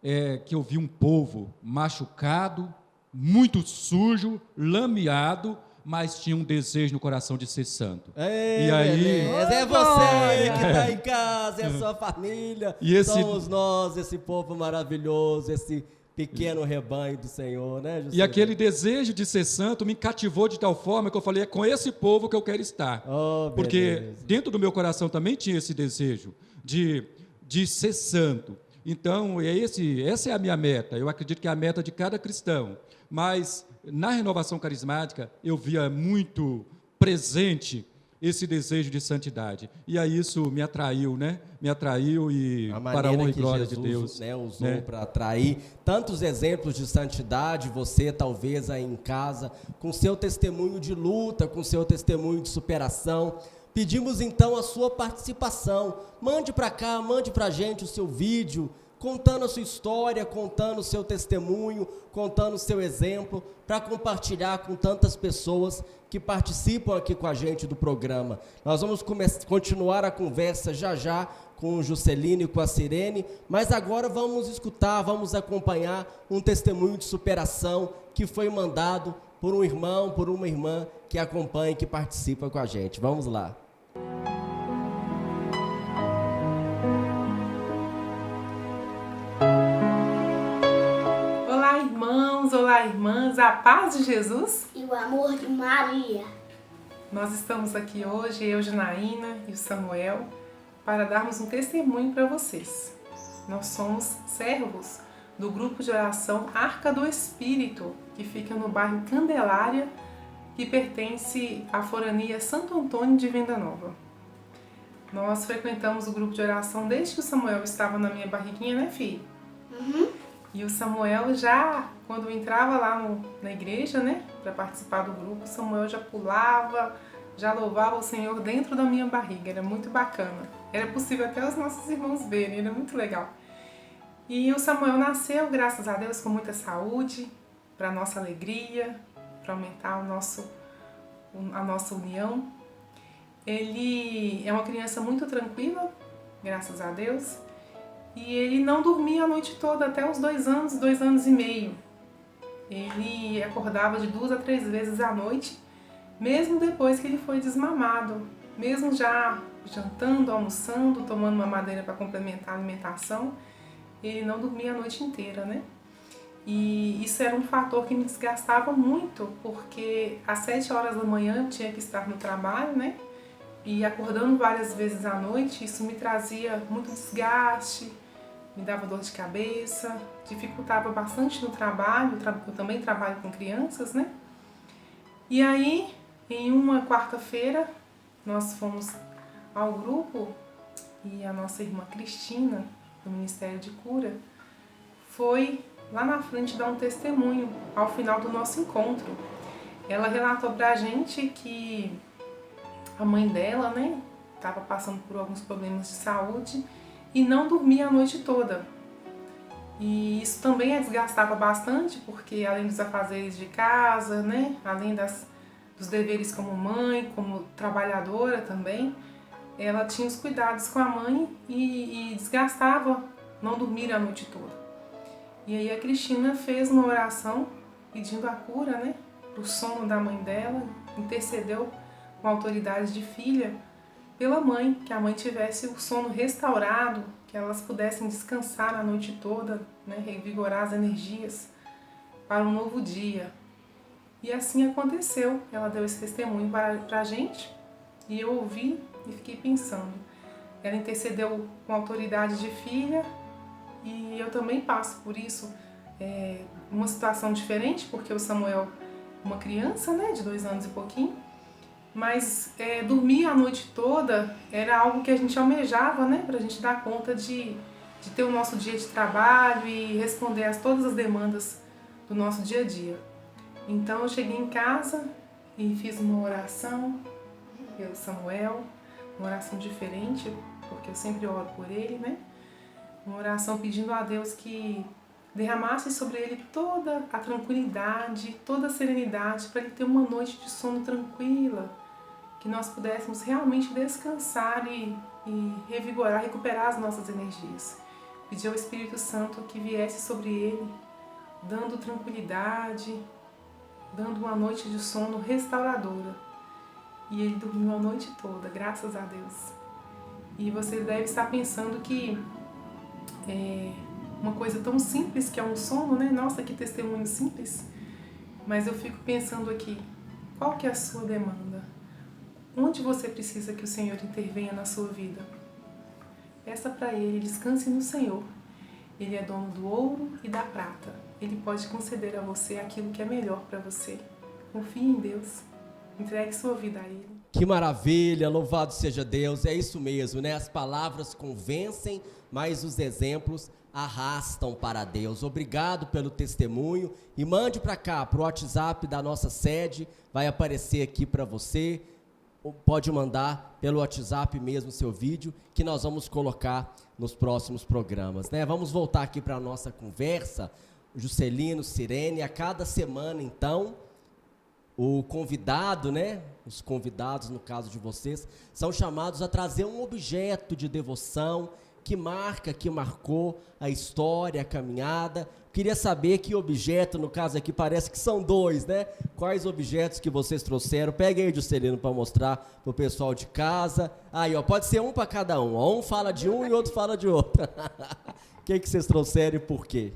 é que eu vi um povo machucado, muito sujo, lameado, mas tinha um desejo no coração de ser santo. Ei, e aí... É você que está em casa, é a sua família, somos nós, esse povo maravilhoso, esse pequeno rebanho do Senhor, né, José? E aquele desejo de ser santo me cativou de tal forma que eu falei, é com esse povo que eu quero estar. Porque dentro do meu coração também tinha esse desejo de ser santo. Então, essa é a minha meta. Eu acredito que é a meta de cada cristão. Mas, na renovação carismática, eu via muito presente esse desejo de santidade. E aí isso me atraiu, né? Me atraiu e para a honra e glória de Deus. Né, usou para atrair tantos exemplos de santidade, você talvez aí em casa, com seu testemunho de luta, com seu testemunho de superação, Pedimos então a sua participação. Mande para cá, mande para a gente o seu vídeo, contando a sua história, contando o seu testemunho, contando o seu exemplo, para compartilhar com tantas pessoas que participam aqui com a gente do programa. Nós vamos continuar a conversa já com o Juscelino e com a Sirene, mas agora vamos escutar, vamos acompanhar um testemunho de superação que foi mandado por um irmão, por uma irmã que acompanha e que participa com a gente. Vamos lá. Olá, irmãos, olá, irmãs, a paz de Jesus e o amor de Maria. Nós estamos aqui hoje, eu, Janaína e o Samuel, para darmos um testemunho para vocês. Nós somos servos do grupo de oração Arca do Espírito, que fica no bairro Candelária, que pertence à forania Santo Antônio de Venda Nova. Nós frequentamos o grupo de oração desde que o Samuel estava na minha barriguinha, né, filho? Uhum. E o Samuel já, quando entrava lá na igreja, né, para participar do grupo, o Samuel já pulava, já louvava o Senhor dentro da minha barriga. Era muito bacana. Era possível até os nossos irmãos verem, era muito legal. E o Samuel nasceu, graças a Deus, com muita saúde, para nossa alegria, para aumentar a nossa união. Ele é uma criança muito tranquila, graças a Deus. E ele não dormia a noite toda, até os 2 anos e meio. Ele acordava de 2 a 3 vezes à noite, mesmo depois que ele foi desmamado. Mesmo já jantando, almoçando, tomando uma madeira para complementar a alimentação, ele não dormia a noite inteira, né? E isso era um fator que me desgastava muito, porque às 7 horas da manhã eu tinha que estar no trabalho, né? E acordando várias vezes à noite, isso me trazia muito desgaste, me dava dor de cabeça, dificultava bastante no trabalho. Eu também trabalho com crianças, né? E aí, em uma quarta-feira, nós fomos ao grupo e a nossa irmã Cristina, do Ministério de Cura, foi lá na frente dar um testemunho ao final do nosso encontro. Ela relatou pra gente que a mãe dela, né, estava passando por alguns problemas de saúde e não dormia a noite toda. E isso também a desgastava bastante, porque além dos afazeres de casa, né, além dos deveres como mãe, como trabalhadora também, ela tinha os cuidados com a mãe e desgastava não dormir a noite toda. E aí a Cristina fez uma oração pedindo a cura, né, pro sono da mãe dela, intercedeu com a autoridade de filha pela mãe, que a mãe tivesse o sono restaurado, que elas pudessem descansar a noite toda, né, revigorar as energias para um novo dia. E assim aconteceu. Ela deu esse testemunho para a gente e eu ouvi e fiquei pensando. Ela intercedeu com a autoridade de filha e eu também passo por isso, uma situação diferente, porque o Samuel, uma criança, né, de 2 anos e pouquinho, mas dormir a noite toda era algo que a gente almejava, né, para a gente dar conta de ter o nosso dia de trabalho e responder a todas as demandas do nosso dia a dia. Então eu cheguei em casa e fiz uma oração pelo Samuel, uma oração diferente, porque eu sempre oro por ele, né? Uma oração pedindo a Deus que derramasse sobre ele toda a tranquilidade, toda a serenidade, para ele ter uma noite de sono tranquila, que nós pudéssemos realmente descansar e revigorar, recuperar as nossas energias. Pedir ao Espírito Santo que viesse sobre ele, dando tranquilidade, dando uma noite de sono restauradora. E ele dormiu a noite toda, graças a Deus. E você deve estar pensando que uma coisa tão simples que é um sono, né? Nossa, que testemunho simples. Mas eu fico pensando aqui, qual que é a sua demanda? Onde você precisa que o Senhor intervenha na sua vida? Peça para Ele, descanse no Senhor. Ele é dono do ouro e da prata. Ele pode conceder a você aquilo que é melhor para você. Confie em Deus. Entregue sua vida a Ele. Que maravilha, louvado seja Deus. É isso mesmo, né? As palavras convencem, mas os exemplos arrastam para Deus. Obrigado pelo testemunho e mande para cá, para o WhatsApp da nossa sede, vai aparecer aqui para você. pode mandar pelo WhatsApp mesmo o seu vídeo, que nós vamos colocar nos próximos programas, né? Vamos voltar aqui para a nossa conversa, Juscelino, Sirene. A cada semana, então, o convidado, né? Os convidados, no caso de vocês, são chamados a trazer um objeto de devoção que marcou a história, a caminhada. Queria saber que objeto, no caso aqui, parece que são 2, né? Quais objetos que vocês trouxeram? Pega aí, Juscelino, para mostrar para o pessoal de casa. Aí, ó, pode ser um para cada um. Ó. Um fala de um e outro fala de outro. O que vocês trouxeram e por quê?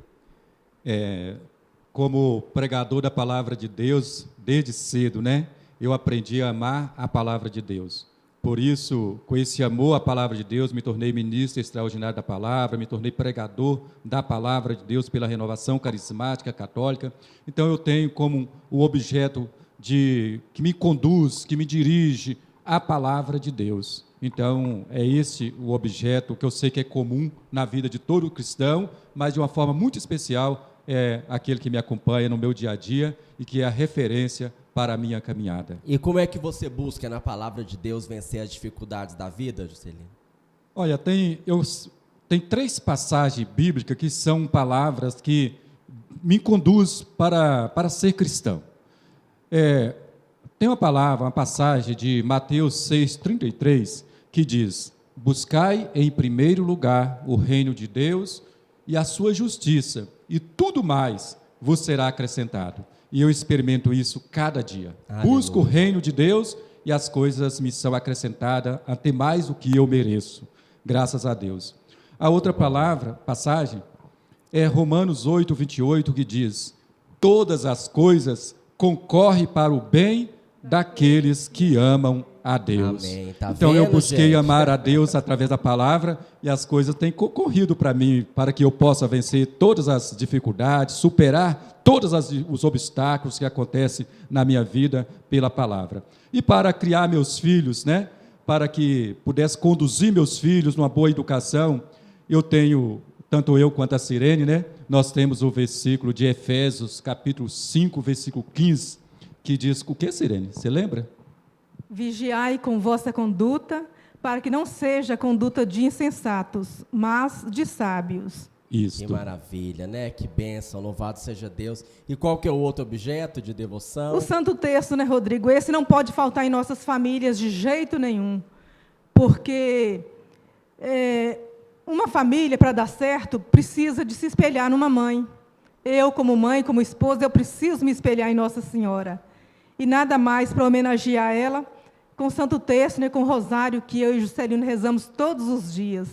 Como pregador da palavra de Deus, desde cedo, né? Eu aprendi a amar a palavra de Deus. Por isso, com esse amor à palavra de Deus, me tornei ministro extraordinário da palavra, me tornei pregador da palavra de Deus pela renovação carismática católica. Então, eu tenho como o objeto que me conduz, que me dirige à palavra de Deus. Então, é esse o objeto que eu sei que é comum na vida de todo cristão, mas de uma forma muito especial é aquele que me acompanha no meu dia a dia e que é a referência para a minha caminhada. E como é que você busca na palavra de Deus vencer as dificuldades da vida, Juscelino? Olha, tem 3 passagens bíblicas que são palavras que me conduzem para ser cristão. Tem uma passagem de Mateus 6,33, que diz: buscai em primeiro lugar o reino de Deus e a sua justiça, e tudo mais vos será acrescentado. E eu experimento isso cada dia. Aleluia. Busco o reino de Deus e as coisas me são acrescentadas até mais do que eu mereço, graças a Deus. A outra passagem, é Romanos 8:28, que diz: todas as coisas concorrem para o bem daqueles que amam a Deus. Amém. Tá então vendo, eu busquei gente? amar a Deus através da palavra e as coisas têm concorrido para mim, para que eu possa vencer todas as dificuldades, superar todos os obstáculos que acontecem na minha vida pela palavra. E para criar meus filhos, né, para que pudesse conduzir meus filhos numa boa educação, eu tenho, tanto eu quanto a Sirene, né, nós temos o versículo de Efésios, capítulo 5, versículo 15, que diz o que, Sirene? Você lembra? Vigiai com vossa conduta, para que não seja conduta de insensatos, mas de sábios. Isso. Que maravilha, né? Que bênção, louvado seja Deus. E qual que é o outro objeto de devoção? O Santo Texto, né, Rodrigo? Esse não pode faltar em nossas famílias de jeito nenhum, porque uma família, para dar certo, precisa de se espelhar numa mãe. Eu, como mãe, como esposa, eu preciso me espelhar em Nossa Senhora. E nada mais para homenagear ela com o Santo Texto, né, com o rosário que eu e Juscelino rezamos todos os dias,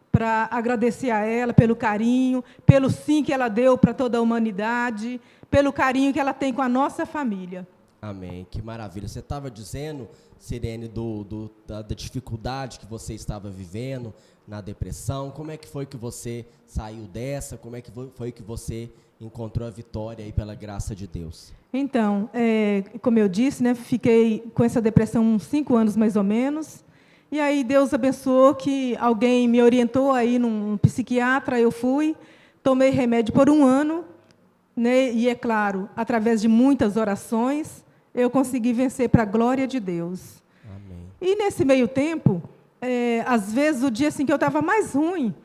para agradecer a ela pelo carinho, pelo sim que ela deu para toda a humanidade, pelo carinho que ela tem com a nossa família. Amém, que maravilha. Você estava dizendo, Sirene, da dificuldade que você estava vivendo, na depressão. Como é que foi que você saiu dessa? Como é que foi que você encontrou a vitória aí pela graça de Deus? Então, como eu disse, né, fiquei com essa depressão uns 5 anos mais ou menos. E aí Deus abençoou que alguém me orientou aí num psiquiatra, eu fui, tomei remédio por 1 ano, né, e é claro, através de muitas orações, eu consegui vencer para a glória de Deus. Amém. E nesse meio tempo, às vezes o dia assim, que eu estava mais ruim,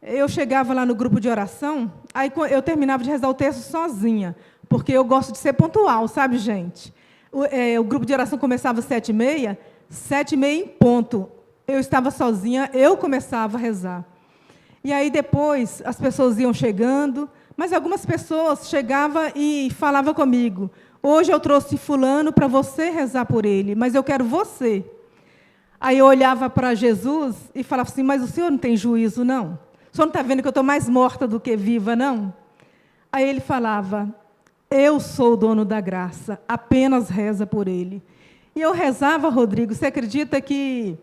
eu chegava lá no grupo de oração, aí eu terminava de rezar o texto sozinha, porque eu gosto de ser pontual, sabe, gente? O grupo de oração começava às 7h30, 7h30 em ponto. Eu estava sozinha, eu começava a rezar. E aí depois as pessoas iam chegando, mas algumas pessoas chegavam e falavam comigo: hoje eu trouxe fulano para você rezar por ele, mas eu quero você. Aí eu olhava para Jesus e falava assim: mas o senhor não tem juízo, não? O senhor não está vendo que eu estou mais morta do que viva, não? Aí ele falava: eu sou o dono da graça, apenas reza por ele. E eu rezava, Rodrigo, você acredita que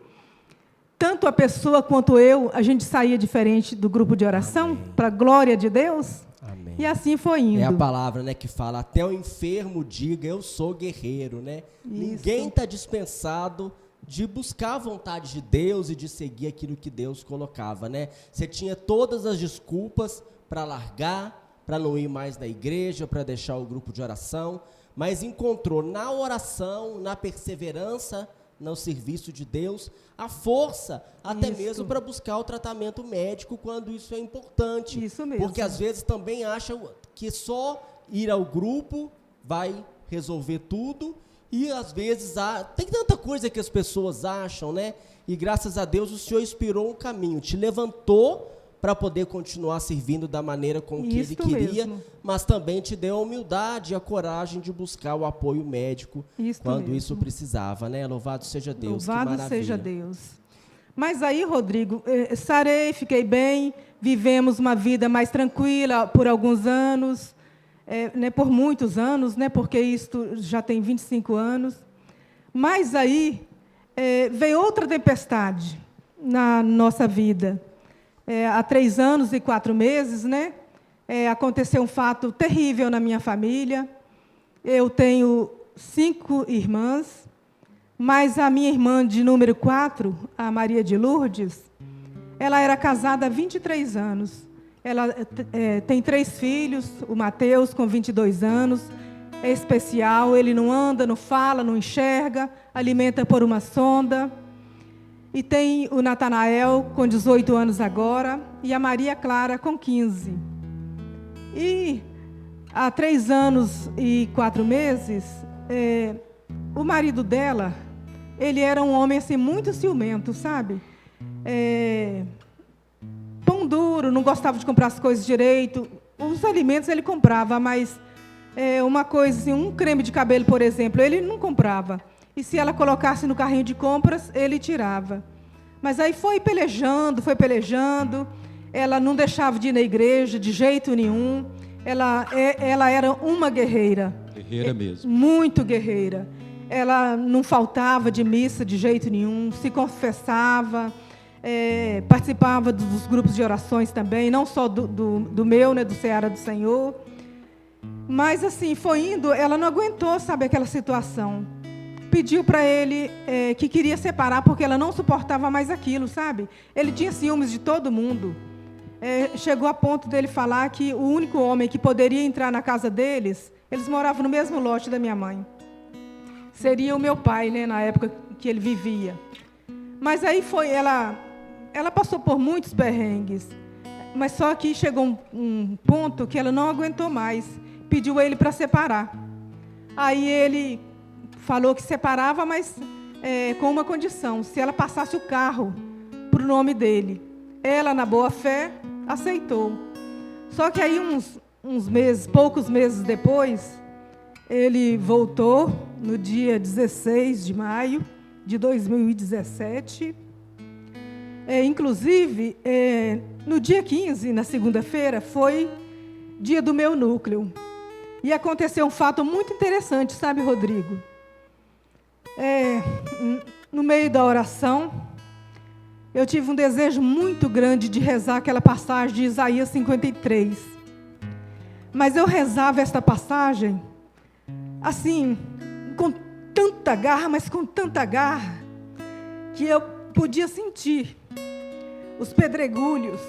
tanto a pessoa quanto eu, a gente saía diferente do grupo de oração, para a glória de Deus? Amém. E assim foi indo. É a palavra, né, que fala: até o enfermo diga, eu sou guerreiro, né? Isso. Ninguém está dispensado de buscar a vontade de Deus e de seguir aquilo que Deus colocava, né? Você tinha todas as desculpas para largar, para não ir mais na igreja, para deixar o grupo de oração, mas encontrou na oração, na perseverança, no serviço de Deus, a força até Isso. mesmo para buscar o tratamento médico quando isso é importante. Isso mesmo. Porque às vezes também acham que só ir ao grupo vai resolver tudo, e às vezes tem tanta coisa que as pessoas acham, né? E graças a Deus o Senhor inspirou um caminho, te levantou para poder continuar servindo da maneira com que Isso Ele queria, mesmo. mas também te deu a humildade e a coragem de buscar o apoio médico Isso quando mesmo. isso precisava, né? Louvado seja Deus, que Louvado maravilha. seja Deus. Mas aí, Rodrigo, sarei, fiquei bem, vivemos uma vida mais tranquila por alguns anos, né, por muitos anos, né, porque isto já tem 25 anos. Mas aí veio outra tempestade na nossa vida. Há 3 anos e 4 meses, né, aconteceu um fato terrível na minha família. Eu tenho 5 irmãs, mas a minha irmã de número 4, a Maria de Lourdes, ela era casada há 23 anos. Ela tem 3 filhos, o Mateus, com 22 anos, é especial, ele não anda, não fala, não enxerga, alimenta por uma sonda. E tem o Natanael, com 18 anos agora, e a Maria Clara, com 15. E há 3 anos e 4 meses, o marido dela, ele era um homem assim, muito ciumento, sabe? Pão duro, não gostava de comprar as coisas direito. Os alimentos ele comprava, mas uma coisa assim, um creme de cabelo, por exemplo, ele não comprava. E se ela colocasse no carrinho de compras, ele tirava. Mas aí foi pelejando, ela não deixava de ir na igreja de jeito nenhum. Ela era uma guerreira. Guerreira mesmo. Muito guerreira. Ela não faltava de missa de jeito nenhum, se confessava, participava dos grupos de orações também, não só do meu, né, do Seara do Senhor. Mas assim, foi indo, ela não aguentou, sabe, aquela situação. Pediu para ele que queria separar, porque ela não suportava mais aquilo, sabe? Ele tinha ciúmes de todo mundo. Chegou a ponto dele falar que o único homem que poderia entrar na casa deles, eles moravam no mesmo lote da minha mãe. Seria o meu pai, né, na época que ele vivia. Mas aí ela passou por muitos perrengues. Mas só que chegou um ponto que ela não aguentou mais. Pediu ele para separar. Aí ele falou que separava, mas com uma condição: se ela passasse o carro para o nome dele. Ela, na boa fé, aceitou. Só que aí uns meses, poucos meses depois, ele voltou no dia 16 de maio de 2017. Inclusive, no dia 15, na segunda-feira, foi dia do meu núcleo. E aconteceu um fato muito interessante, sabe, Rodrigo? No meio da oração, eu tive um desejo muito grande de rezar aquela passagem de Isaías 53. Mas eu rezava esta passagem, assim, com tanta garra, mas com tanta garra, que eu podia sentir os pedregulhos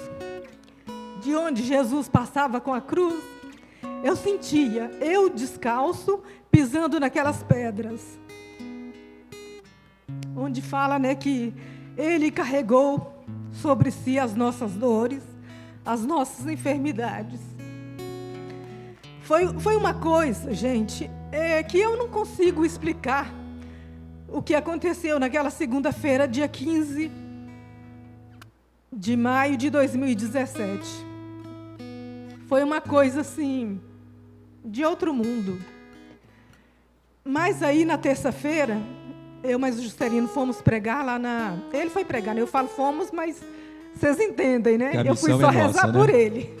de onde Jesus passava com a cruz. Eu sentia, eu descalço, pisando naquelas pedras. Onde fala, né, que Ele carregou sobre si as nossas dores, as nossas enfermidades. Foi uma coisa, gente, que eu não consigo explicar o que aconteceu naquela segunda-feira, dia 15 de maio de 2017. Foi uma coisa, assim, de outro mundo. Mas aí, na terça-feira, eu e o Juscelino fomos pregar lá na... Ele foi pregar, né? Eu falo fomos, mas vocês entendem, né? Eu fui só rezar por ele.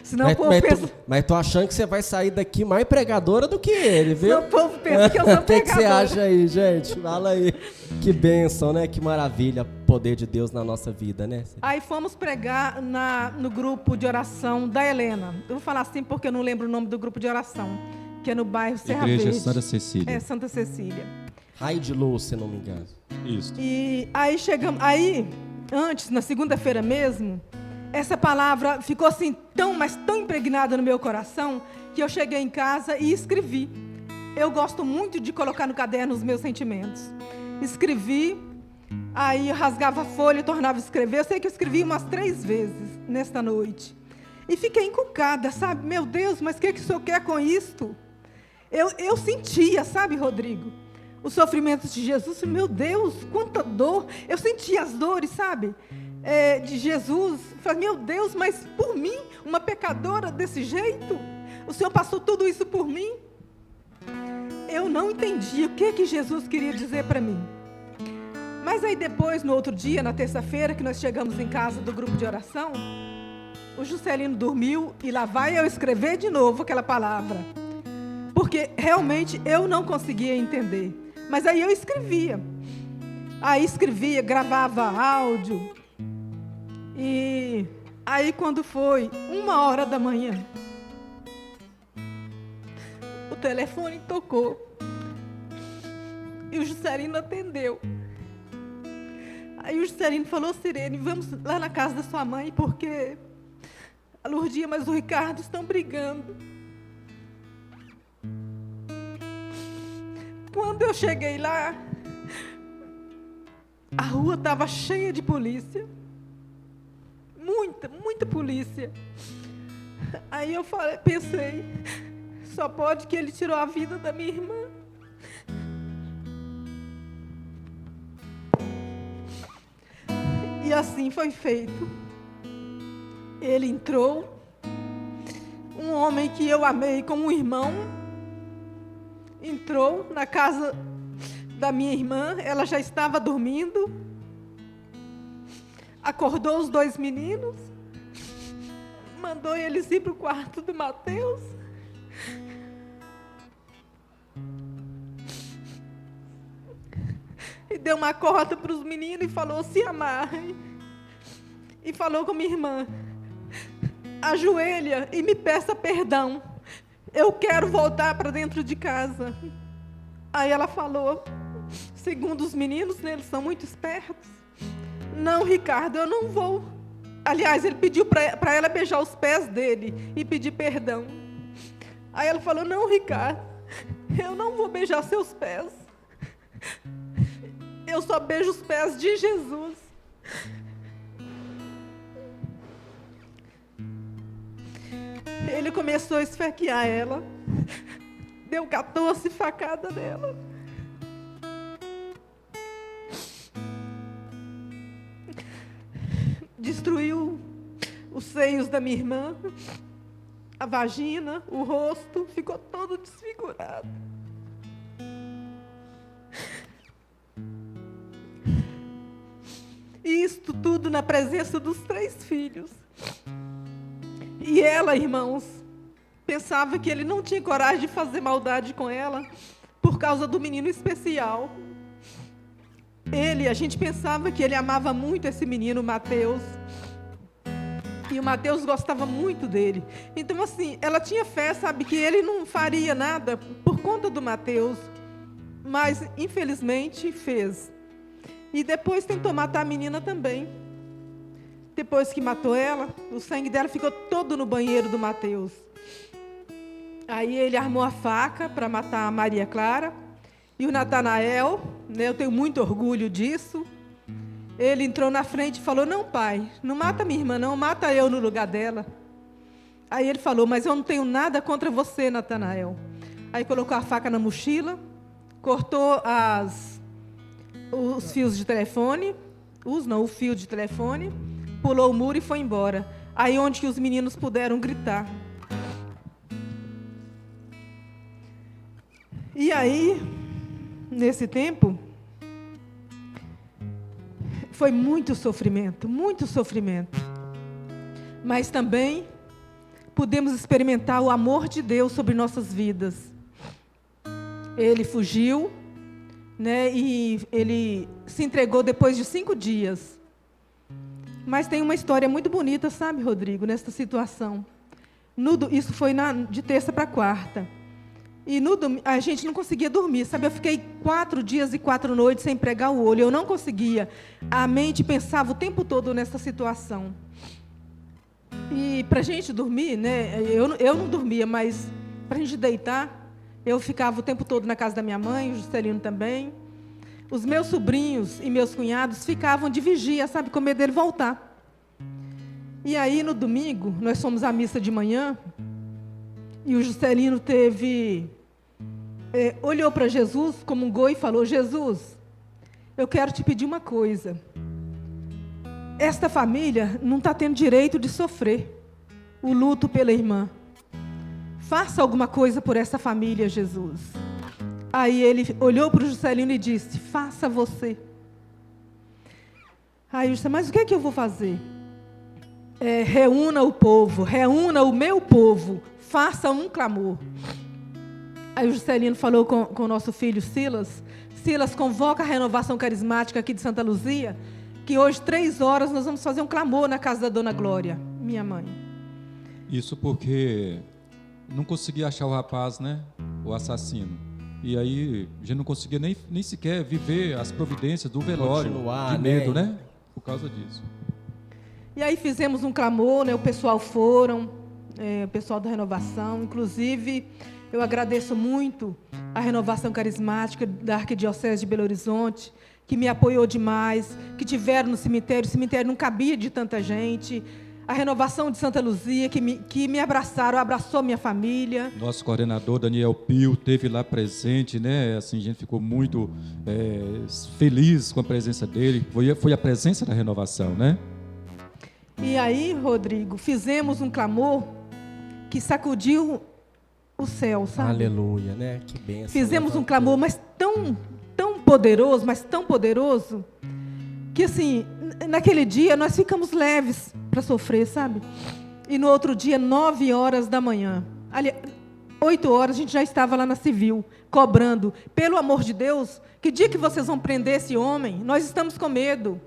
Senão o povo pensa... Mas tô achando que você vai sair daqui mais pregadora do que ele, viu? Senão o povo pensa que eu sou pregadora. O que você acha aí, gente? Fala aí. Que bênção, né? Que maravilha o poder de Deus na nossa vida, né? Aí fomos pregar no grupo de oração da Helena. Eu vou falar assim porque eu não lembro o nome do grupo de oração, que é no bairro Serra Verde. Igreja Santa Cecília. Santa Cecília. Raio de luz, se não me engano. Isso. E aí chegamos... Aí, antes, na segunda-feira mesmo, essa palavra ficou assim mas tão impregnada no meu coração, que eu cheguei em casa e escrevi. Eu gosto muito de colocar no caderno os meus sentimentos. escrevi, aí rasgava a folha e tornava a escrever. Eu sei que eu escrevi umas 3 vezes nesta noite. E fiquei encucada, sabe? Meu Deus, mas o que o senhor quer com isto? Eu sentia, sabe, Rodrigo, os sofrimentos de Jesus. Meu Deus, quanta dor. Eu sentia as dores, sabe, de Jesus. Falei, meu Deus, mas por mim, uma pecadora desse jeito? O Senhor passou tudo isso por mim? Eu não entendi o que Jesus queria dizer para mim. Mas aí depois, no outro dia, na terça-feira, que nós chegamos em casa do grupo de oração, o Juscelino dormiu e lá vai eu escrever de novo aquela palavra. Porque realmente eu não conseguia entender. Mas aí eu escrevia. Aí escrevia, gravava áudio. E aí quando foi 1h da manhã, o telefone tocou. E o Juscelino atendeu. Aí o Juscelino falou, Sirene, vamos lá na casa da sua mãe, porque a Lourdinha e o Ricardo estão brigando. Quando eu cheguei lá, a rua estava cheia de polícia. Muita polícia. Aí eu pensei, só pode que ele tirou a vida da minha irmã. E assim foi feito. Ele entrou, um homem que eu amei como um irmão, entrou na casa da minha irmã, ela já estava dormindo, acordou os 2 meninos, mandou eles ir para o quarto do Mateus. E deu uma corda para os meninos e falou, se amarrem. E falou com minha irmã, ajoelha e me peça perdão. Eu quero voltar para dentro de casa. Aí ela falou, segundo os meninos, né, eles são muito espertos. Não, Ricardo, eu não vou. Aliás, ele pediu para ela beijar os pés dele e pedir perdão. Aí ela falou, não, Ricardo, eu não vou beijar seus pés. Eu só beijo os pés de Jesus. Ele começou a esfaquear ela. Deu 14 facadas nela. Destruiu os seios da minha irmã, a vagina, o rosto, ficou todo desfigurado. E isto tudo na presença dos 3 filhos. E ela, irmãos, pensava que ele não tinha coragem de fazer maldade com ela por causa do menino especial. A gente pensava que ele amava muito esse menino, o Mateus. E o Mateus gostava muito dele. Então, assim, ela tinha fé, sabe, que ele não faria nada por conta do Mateus. Mas, infelizmente, fez. E depois tentou matar a menina também. Depois que matou ela, o sangue dela ficou todo no banheiro do Mateus. Aí ele armou a faca para matar a Maria Clara. E o Natanael, né, eu tenho muito orgulho disso, ele entrou na frente e falou, não, pai, não mata minha irmã, não, mata eu no lugar dela. Aí ele falou, mas eu não tenho nada contra você, Natanael. Aí colocou a faca na mochila, cortou os fios de telefone, o fio de telefone, pulou o muro e foi embora. Aí onde que os meninos puderam gritar. E aí, nesse tempo, foi muito sofrimento, mas também pudemos experimentar o amor de Deus sobre nossas vidas. Ele fugiu, né, e ele se entregou depois de 5 dias. Mas tem uma história muito bonita, sabe, Rodrigo, nessa situação. Isso foi de terça para quarta. E a gente não conseguia dormir, sabe? Eu fiquei 4 dias e 4 noites sem pregar o olho. Eu não conseguia. A mente pensava o tempo todo nessa situação. E para a gente dormir, né? Eu não dormia, mas para a gente deitar, eu ficava o tempo todo na casa da minha mãe, o Juscelino também. os meus sobrinhos e meus cunhados ficavam de vigia, sabe, com medo dele voltar. E aí, no domingo, nós fomos à missa de manhã, e o Juscelino olhou para Jesus, comungou e falou: Jesus, eu quero te pedir uma coisa. Esta família não está tendo direito de sofrer o luto pela irmã. Faça alguma coisa por essa família, Jesus. Aí ele olhou para o Juscelino e disse: faça você. Aí o Juscelino: mas o que é que eu vou fazer? Reúna o povo, reúna o meu povo, faça um clamor. Aí o Juscelino falou com o nosso filho Silas: Silas, convoca a renovação carismática aqui de Santa Luzia, que hoje, 3 horas, nós vamos fazer um clamor na casa da Dona Glória, minha mãe. Isso porque não conseguia achar o rapaz, né? O assassino. E aí a gente não conseguia nem sequer viver as providências do velório. Continuar, de medo, né? Por causa disso. E aí fizemos um clamor, né? O pessoal foram, o pessoal da renovação. Inclusive, eu agradeço muito a renovação carismática da Arquidiocese de Belo Horizonte, que me apoiou demais, que tiveram no cemitério. O cemitério não cabia de tanta gente. A renovação de Santa Luzia, que me abraçou minha família. Nosso coordenador, Daniel Pio, esteve lá presente, né? Assim, a gente ficou muito feliz com a presença dele. Foi a presença da renovação, né? E aí, Rodrigo, fizemos um clamor que sacudiu o céu, sabe? Aleluia, né? Que bênção. Fizemos um clamor, mas tão poderoso, que assim, naquele dia nós ficamos leves para sofrer, sabe? E no outro dia, 9 horas da manhã, 8 horas, a gente já estava lá na Civil, cobrando: pelo amor de Deus, que dia que vocês vão prender esse homem? Nós estamos com medo.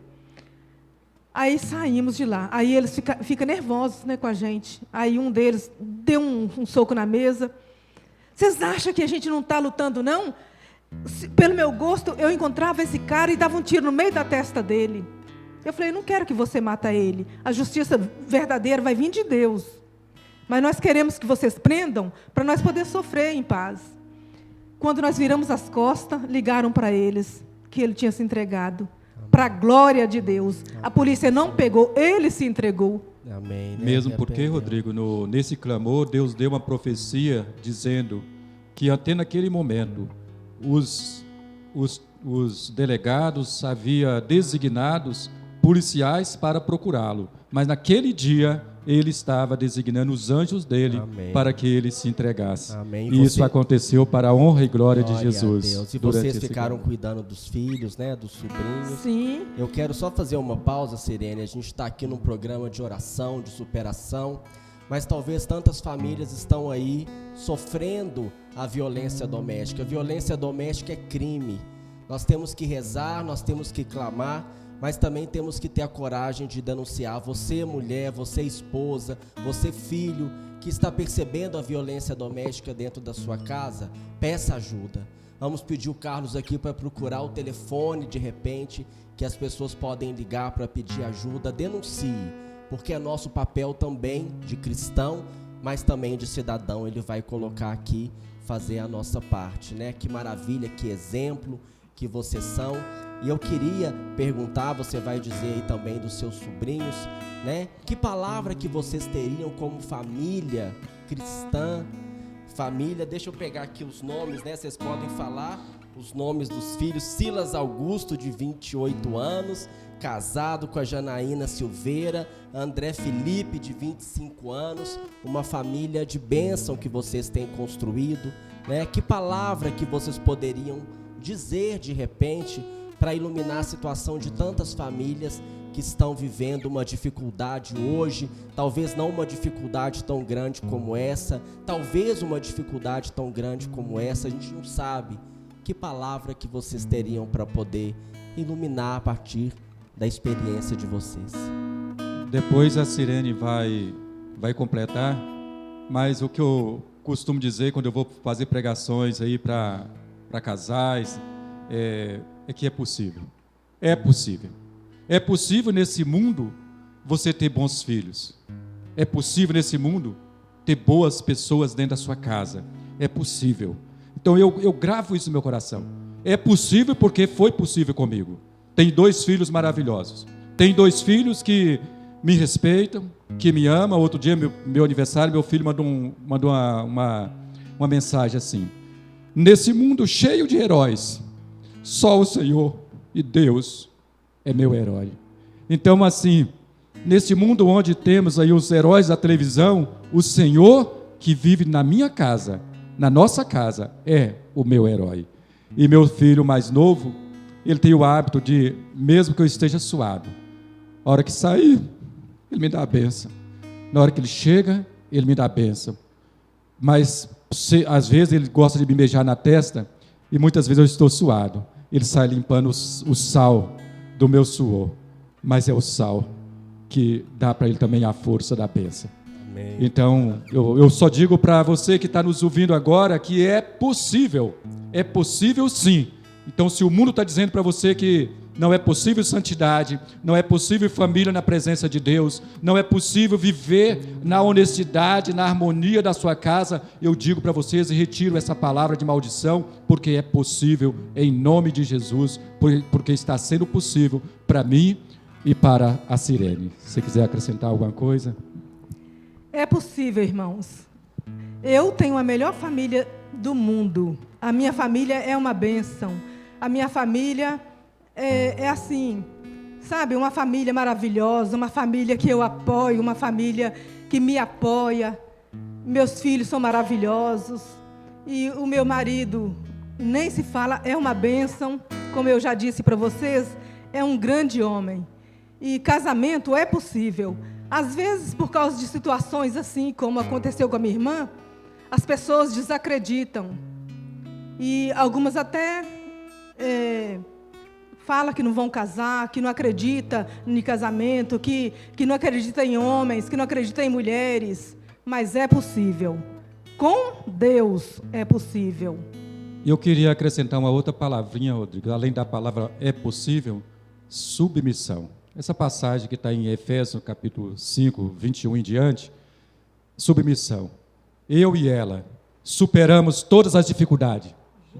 Aí saímos de lá. Aí eles ficam nervosos, né, com a gente. Aí um deles deu um soco na mesa. Vocês acham que a gente não está lutando, não? Pelo meu gosto, eu encontrava esse cara e dava um tiro no meio da testa dele. Eu falei: não quero que você mata ele. A justiça verdadeira vai vir de Deus. Mas nós queremos que vocês prendam para nós poder sofrer em paz. Quando nós viramos as costas, ligaram para eles que ele tinha se entregado. Para a glória de Deus. A polícia não pegou, ele se entregou. Amém. Né? Mesmo porque, Rodrigo, nesse clamor, Deus deu uma profecia dizendo que até naquele momento os delegados havia designados policiais para procurá-lo, mas naquele dia ele estava designando os anjos dele. Amém. Para que ele se entregasse. Amém. E isso aconteceu para a honra e glória de Jesus. A Deus. E vocês ficaram cuidando dos filhos, né, dos sobrinhos. Sim. Eu quero só fazer uma pausa, Sirene. A gente está aqui num programa de oração, de superação, mas talvez tantas famílias estão aí sofrendo a violência doméstica. A violência doméstica é crime. Nós temos que rezar, nós temos que clamar, mas também temos que ter a coragem de denunciar. Você, mulher, você, esposa, você, filho, que está percebendo a violência doméstica dentro da sua casa, peça ajuda. Vamos pedir o Carlos aqui para procurar o telefone, de repente, que as pessoas podem ligar para pedir ajuda. Denuncie, porque é nosso papel também de cristão, mas também de cidadão. Ele vai colocar aqui, fazer a nossa parte, né? Que maravilha, que exemplo que vocês são. E eu queria perguntar, você vai dizer aí também dos seus sobrinhos, né? Que palavra que vocês teriam como família cristã? Família, deixa eu pegar aqui os nomes, né? Vocês podem falar os nomes dos filhos. Silas Augusto, de 28 anos, casado com a Janaína Silveira. André Felipe, de 25 anos. Uma família de bênção que vocês têm construído, né? Que palavra que vocês poderiam dizer, de repente, para iluminar a situação de tantas famílias que estão vivendo uma dificuldade hoje, talvez não uma dificuldade tão grande como essa, talvez uma dificuldade tão grande como essa, a gente não sabe. Que palavra que vocês teriam para poder iluminar a partir da experiência de vocês? Depois a Sirene vai completar, mas o que eu costumo dizer quando eu vou fazer pregações aí para casais é que é possível. É possível. É possível nesse mundo você ter bons filhos. É possível nesse mundo ter boas pessoas dentro da sua casa. É possível. Então eu gravo isso no meu coração. É possível porque foi possível comigo. Tenho 2 filhos maravilhosos. Tenho 2 filhos que me respeitam, que me amam. Outro dia, meu aniversário, meu filho mandou uma mensagem assim: nesse mundo cheio de heróis, só o Senhor e Deus é meu herói. Então, assim, nesse mundo onde temos aí os heróis da televisão, o Senhor que vive na minha casa, na nossa casa, é o meu herói. E meu filho mais novo, ele tem o hábito de, mesmo que eu esteja suado, a hora que sair, ele me dá a bênção. Na hora que ele chega, ele me dá a bênção. Mas, às vezes, ele gosta de me beijar na testa, e muitas vezes eu estou suado. Ele sai limpando o sal do meu suor. Mas é o sal que dá para ele também a força da bênção. Amém. Então, eu só digo para você que está nos ouvindo agora que é possível sim. Então, se o mundo está dizendo para você que não é possível santidade, não é possível família na presença de Deus, não é possível viver na honestidade, na harmonia da sua casa, eu digo para vocês e retiro essa palavra de maldição, porque é possível em nome de Jesus, porque está sendo possível para mim e para a Sirene. Se você quiser acrescentar alguma coisa. É possível, irmãos. Eu tenho a melhor família do mundo. A minha família é uma bênção. A minha família é assim, sabe? Uma família maravilhosa, uma família que eu apoio, uma família que me apoia. Meus filhos são maravilhosos. E o meu marido, nem se fala, é uma bênção. Como eu já disse para vocês, é um grande homem. E casamento é possível. Às vezes, por causa de situações assim, como aconteceu com a minha irmã, as pessoas desacreditam. E algumas até falam que não vão casar, que não acreditam em casamento, que não acreditam em homens, que não acreditam em mulheres. Mas é possível. Com Deus é possível. Eu queria acrescentar uma outra palavrinha, Rodrigo. Além da palavra é possível, submissão. Essa passagem que está em Efésios, capítulo 5, 21 em diante, submissão. Eu e ela superamos todas as dificuldades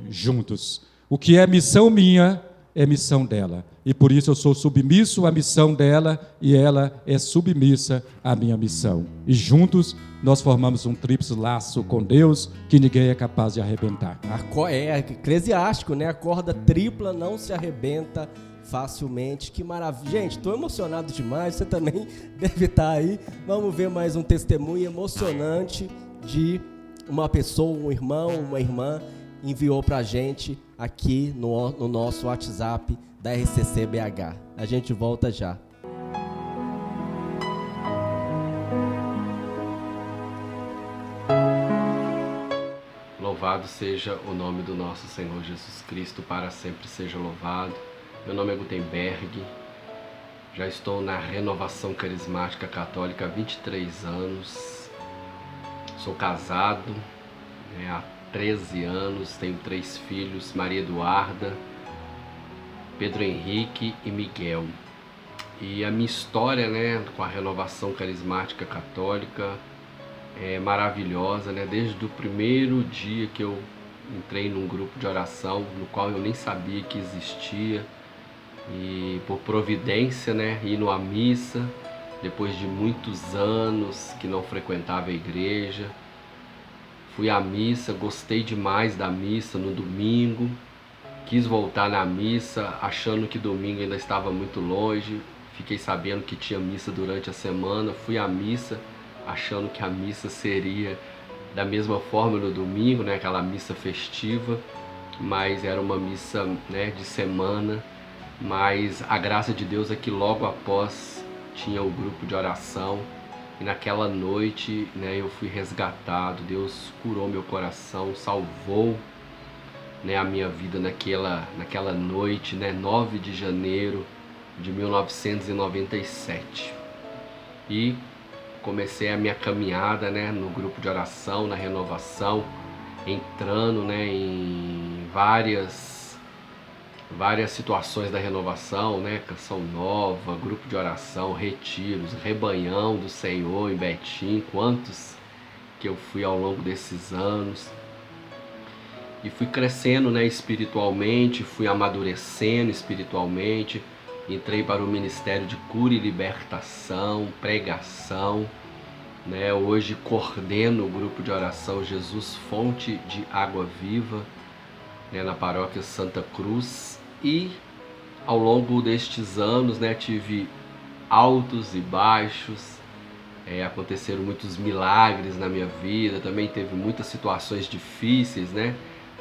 juntos. O que é missão minha, é missão dela. E por isso eu sou submisso à missão dela e ela é submissa à minha missão. E juntos nós formamos um tríplice laço com Deus que ninguém é capaz de arrebentar. É eclesiástico, né? A corda tripla não se arrebenta facilmente. Que maravilha. Gente, estou emocionado demais. Você também deve estar aí. Vamos ver mais um testemunho emocionante de uma pessoa, um irmão, uma irmã enviou para a gente aqui no nosso WhatsApp da RCC BH. A gente volta já. Louvado seja o nome do nosso Senhor Jesus Cristo, para sempre seja louvado. Meu nome é Gutenberg, já estou na Renovação Carismática Católica há 23 anos, sou casado há 13 anos, tenho 3 filhos, Maria Eduarda, Pedro Henrique e Miguel. E a minha história com a Renovação Carismática Católica é maravilhosa, desde o primeiro dia que eu entrei num grupo de oração, no qual eu nem sabia que existia, e por providência, indo à missa, depois de muitos anos que não frequentava a igreja, fui à missa, gostei demais da missa no domingo, quis voltar na missa, achando que domingo ainda estava muito longe, fiquei sabendo que tinha missa durante a semana, fui à missa, achando que a missa seria da mesma forma no domingo, aquela missa festiva, mas era uma missa de semana. Mas a graça de Deus é que logo após tinha o grupo de oração e naquela noite eu fui resgatado, Deus curou meu coração, salvou a minha vida naquela noite, 9 de janeiro de 1997. E comecei a minha caminhada no grupo de oração, na renovação, entrando em várias situações da renovação, canção nova, grupo de oração, retiros, rebanhão do Senhor em Betim, quantos que eu fui ao longo desses anos. E fui crescendo, né, espiritualmente, fui amadurecendo espiritualmente. Entrei para o Ministério de Cura e Libertação, pregação, né? Hoje coordeno o grupo de oração Jesus Fonte de Água Viva, né, na paróquia Santa Cruz. E ao longo destes anos, né, tive altos e baixos, aconteceram muitos milagres na minha vida, também teve muitas situações difíceis, né?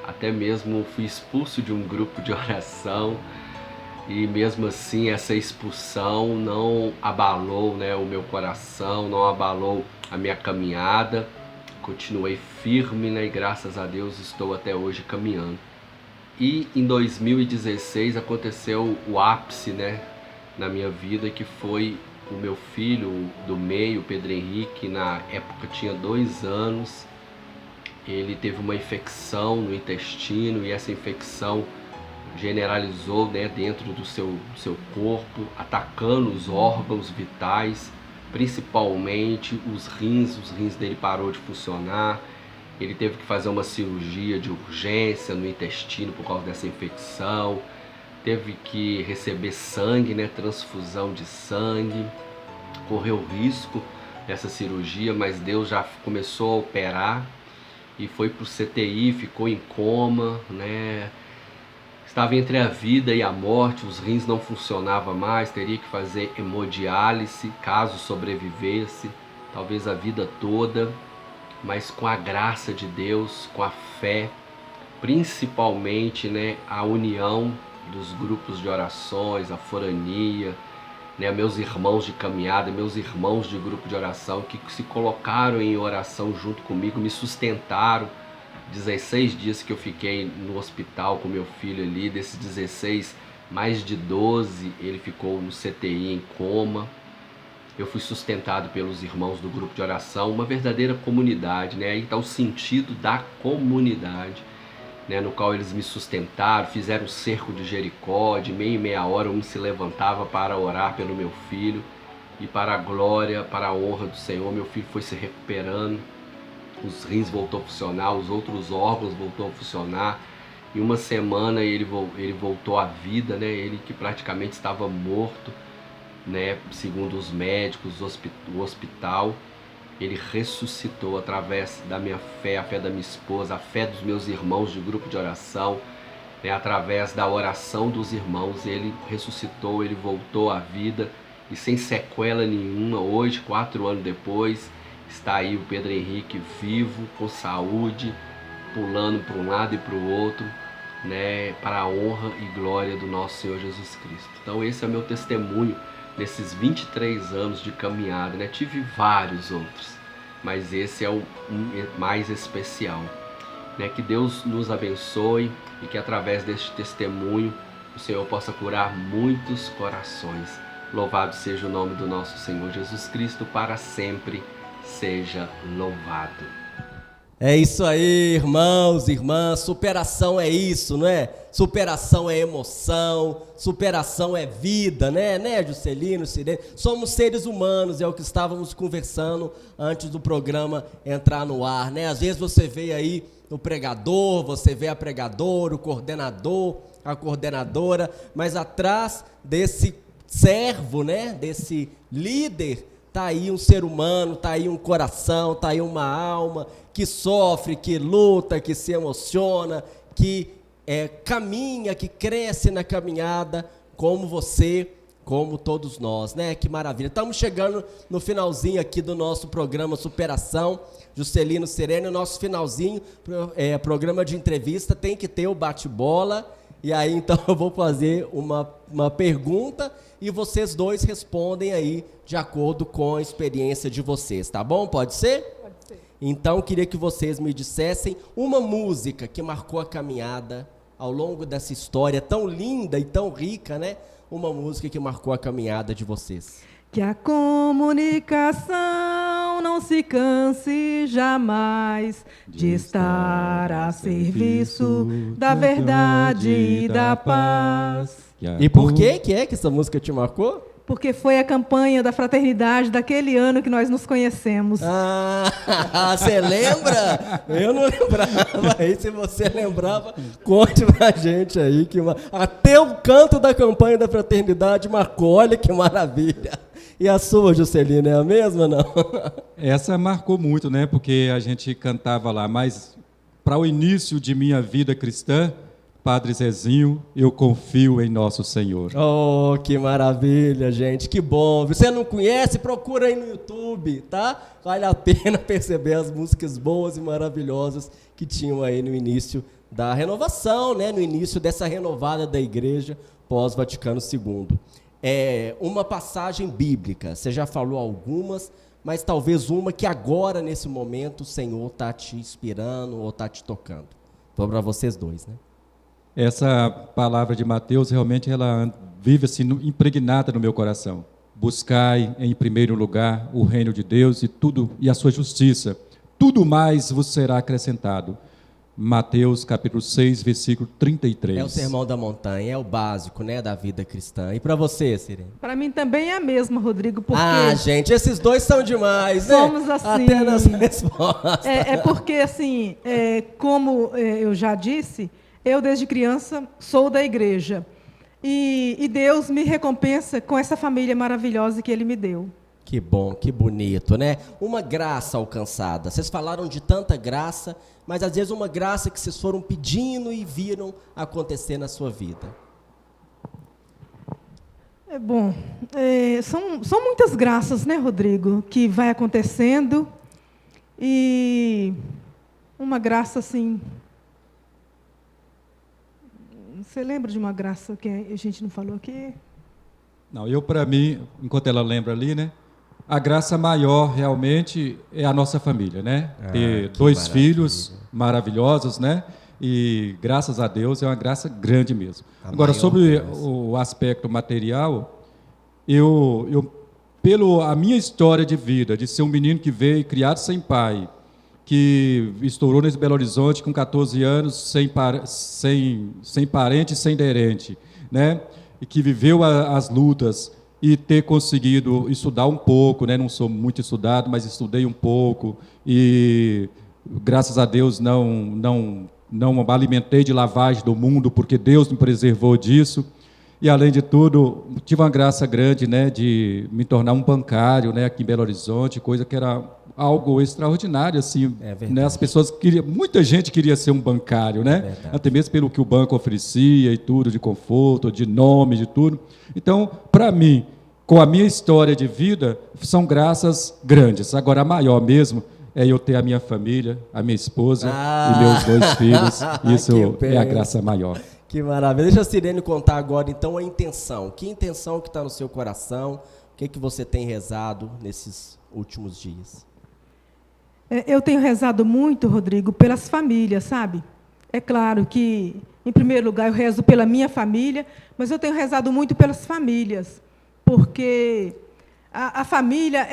Até mesmo fui expulso de um grupo de oração. E mesmo assim essa expulsão não abalou, né, o meu coração, não abalou a minha caminhada. Continuei firme, né, e graças a Deus estou até hoje caminhando. E em 2016 aconteceu o ápice, né, na minha vida, que foi o meu filho do meio, Pedro Henrique, na época tinha 2 anos. Ele teve uma infecção no intestino e essa infecção generalizou, né, dentro do seu corpo, atacando os órgãos vitais, principalmente os rins dele parou de funcionar. Ele teve que fazer uma cirurgia de urgência no intestino por causa dessa infecção, teve que receber sangue, né, transfusão de sangue, correu risco dessa cirurgia, mas Deus já começou a operar e foi para o CTI, ficou em coma, né? Estava entre a vida e a morte, os rins não funcionavam mais, teria que fazer hemodiálise caso sobrevivesse, talvez a vida toda, mas com a graça de Deus, com a fé, principalmente, né, a união dos grupos de orações, a forania, né, meus irmãos de caminhada, meus irmãos de grupo de oração que se colocaram em oração junto comigo, me sustentaram. 16 dias que eu fiquei no hospital com meu filho ali, desses 16, mais de 12 ele ficou no CTI em coma. Eu fui sustentado pelos irmãos do grupo de oração, uma verdadeira comunidade, né? Aí está o sentido da comunidade, né? No qual eles me sustentaram, fizeram o cerco de Jericó, de meia em meia hora um se levantava para orar pelo meu filho, e para a glória, para a honra do Senhor, meu filho foi se recuperando. Os rins voltou a funcionar, os outros órgãos voltou a funcionar. Em uma semana ele voltou à vida, né? Ele que praticamente estava morto, né? Segundo os médicos, o hospital, ele ressuscitou através da minha fé, a fé da minha esposa, a fé dos meus irmãos de grupo de oração, né? Através da oração dos irmãos, ele ressuscitou, ele voltou à vida e sem sequela nenhuma. Hoje, 4 anos depois, está aí o Pedro Henrique vivo, com saúde, pulando para um lado e para o outro, né, para a honra e glória do nosso Senhor Jesus Cristo. Então esse é o meu testemunho nesses 23 anos de caminhada, né? Tive vários outros, mas esse é o mais especial, né? Que Deus nos abençoe e que através deste testemunho o Senhor possa curar muitos corações. Louvado seja o nome do nosso Senhor Jesus Cristo, para sempre seja louvado. É isso aí, irmãos, irmãs, superação é isso, não é? Superação é emoção, superação é vida, né, Juscelino, Sirene? Somos seres humanos, é o que estávamos conversando antes do programa entrar no ar, né? Às vezes você vê aí o pregador, você vê a pregadora, o coordenador, a coordenadora, mas atrás desse servo, né, desse líder, está aí um ser humano, está aí um coração, está aí uma alma que sofre, que luta, que se emociona, que caminha, que cresce na caminhada, como você, como todos nós, né? Que maravilha. Estamos chegando no finalzinho aqui do nosso programa Superação, Juscelino Sirene, o nosso finalzinho, programa de entrevista, tem que ter o bate-bola. E aí, então, eu vou fazer uma pergunta e vocês dois respondem aí de acordo com a experiência de vocês, tá bom? Pode ser? Pode ser. Então, queria que vocês me dissessem uma música que marcou a caminhada ao longo dessa história tão linda e tão rica, né? Uma música que marcou a caminhada de vocês. Que a comunicação não se canse jamais de estar a serviço da verdade e da paz. E por que essa música te marcou? porque foi a campanha da fraternidade daquele ano que nós nos conhecemos. Ah, você lembra? Eu não lembrava. Aí, se você lembrava, conte pra gente aí. Até o canto da campanha da fraternidade marcou. Olha que maravilha. E a sua, Juscelina, é a mesma, não? Essa marcou muito, né? Porque a gente cantava lá, mas para o início de minha vida cristã, Padre Zezinho, eu confio em nosso Senhor. Oh, que maravilha, gente, que bom. Você não conhece? Procura aí no YouTube, tá? Vale a pena perceber as músicas boas e maravilhosas que tinham aí no início da renovação, né? No início dessa renovada da igreja pós-Vaticano II. Uma passagem bíblica, você já falou algumas, mas talvez uma que agora, nesse momento, o Senhor está te inspirando ou está te tocando. Vou para vocês dois, né? Essa palavra de Mateus, realmente, ela vive assim, impregnada no meu coração. Buscai, em primeiro lugar, o reino de Deus e a sua justiça. Tudo mais vos será acrescentado. Mateus, capítulo 6, versículo 33. É o Sermão da Montanha, é o básico, né, da vida cristã. E para você, Sirene? Para mim também é a mesma, Rodrigo, porque... gente, esses dois são demais, né? Somos assim... Até nas respostas. Porque, assim, como eu já disse, eu, desde criança, sou da igreja. E Deus me recompensa com essa família maravilhosa que Ele me deu. Que bom, que bonito, né? Uma graça alcançada. Vocês falaram de tanta graça, mas às vezes uma graça que vocês foram pedindo e viram acontecer na sua vida. São muitas graças, né, Rodrigo, que vai acontecendo. E uma graça, assim... Você lembra de uma graça que a gente não falou aqui? Não, para mim, enquanto ela lembra ali, né? A graça maior, realmente, é a nossa família, né? Ter dois filhos maravilhosos, né? E, graças a Deus, é uma graça grande mesmo. Agora, sobre o aspecto material, a minha história de vida, de ser um menino que veio criado sem pai, que estourou nesse Belo Horizonte com 14 anos, sem parente e sem aderente, né? E que viveu as lutas e ter conseguido estudar um pouco, né? Não sou muito estudado, mas estudei um pouco e, graças a Deus, não alimentei de lavagem do mundo, porque Deus me preservou disso. E, além de tudo, tive uma graça grande, né, de me tornar um bancário, né, aqui em Belo Horizonte, coisa que era algo extraordinário, assim, né, as pessoas muita gente queria ser um bancário, né, até mesmo pelo que o banco oferecia e tudo, de conforto, de nome, de tudo. Então, para mim, com a minha história de vida, são graças grandes. Agora, a maior mesmo é eu ter a minha família, a minha esposa e meus 2 filhos. Isso é a graça maior. Que maravilha. Deixa a Sirene contar agora, então, a intenção. Que intenção que está no seu coração? O que você tem rezado nesses últimos dias? Eu tenho rezado muito, Rodrigo, pelas famílias, sabe? É claro que, em primeiro lugar, eu rezo pela minha família, mas eu tenho rezado muito pelas famílias, porque a família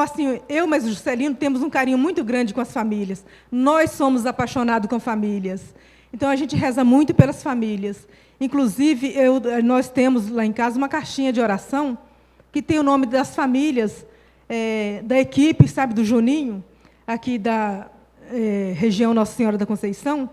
assim, eu, mas o Juscelino, temos um carinho muito grande com as famílias. Nós somos apaixonados com famílias. Então, a gente reza muito pelas famílias. Inclusive, nós temos lá em casa uma caixinha de oração que tem o nome das famílias, da equipe, sabe, do Juninho, aqui da região Nossa Senhora da Conceição.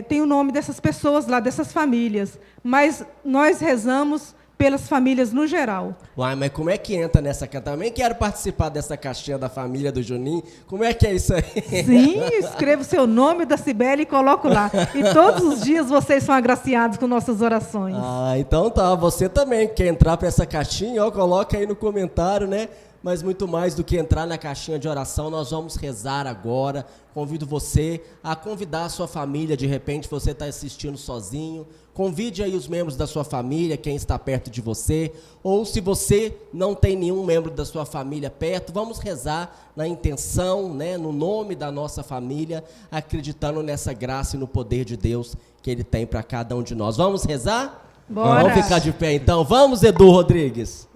Tem o nome dessas pessoas lá, dessas famílias. Mas nós rezamos pelas famílias no geral. Uai, mas como é que entra nessa caixinha? Também quero participar dessa caixinha da família do Juninho. Como é que é isso aí? Sim, escrevo o seu nome, da Cibele, e coloco lá. E todos os dias vocês são agraciados com nossas orações. Então tá. Você também quer entrar para essa caixinha? Ó, coloca aí no comentário, né? Mas muito mais do que entrar na caixinha de oração, nós vamos rezar agora. Convido você a convidar a sua família. De repente você está assistindo sozinho, convide aí os membros da sua família, quem está perto de você. Ou se você não tem nenhum membro da sua família perto, vamos rezar na intenção, né, no nome da nossa família, acreditando nessa graça e no poder de Deus que Ele tem para cada um de nós. Vamos rezar? Bora! Vamos ficar de pé então. Vamos, Edu Rodrigues.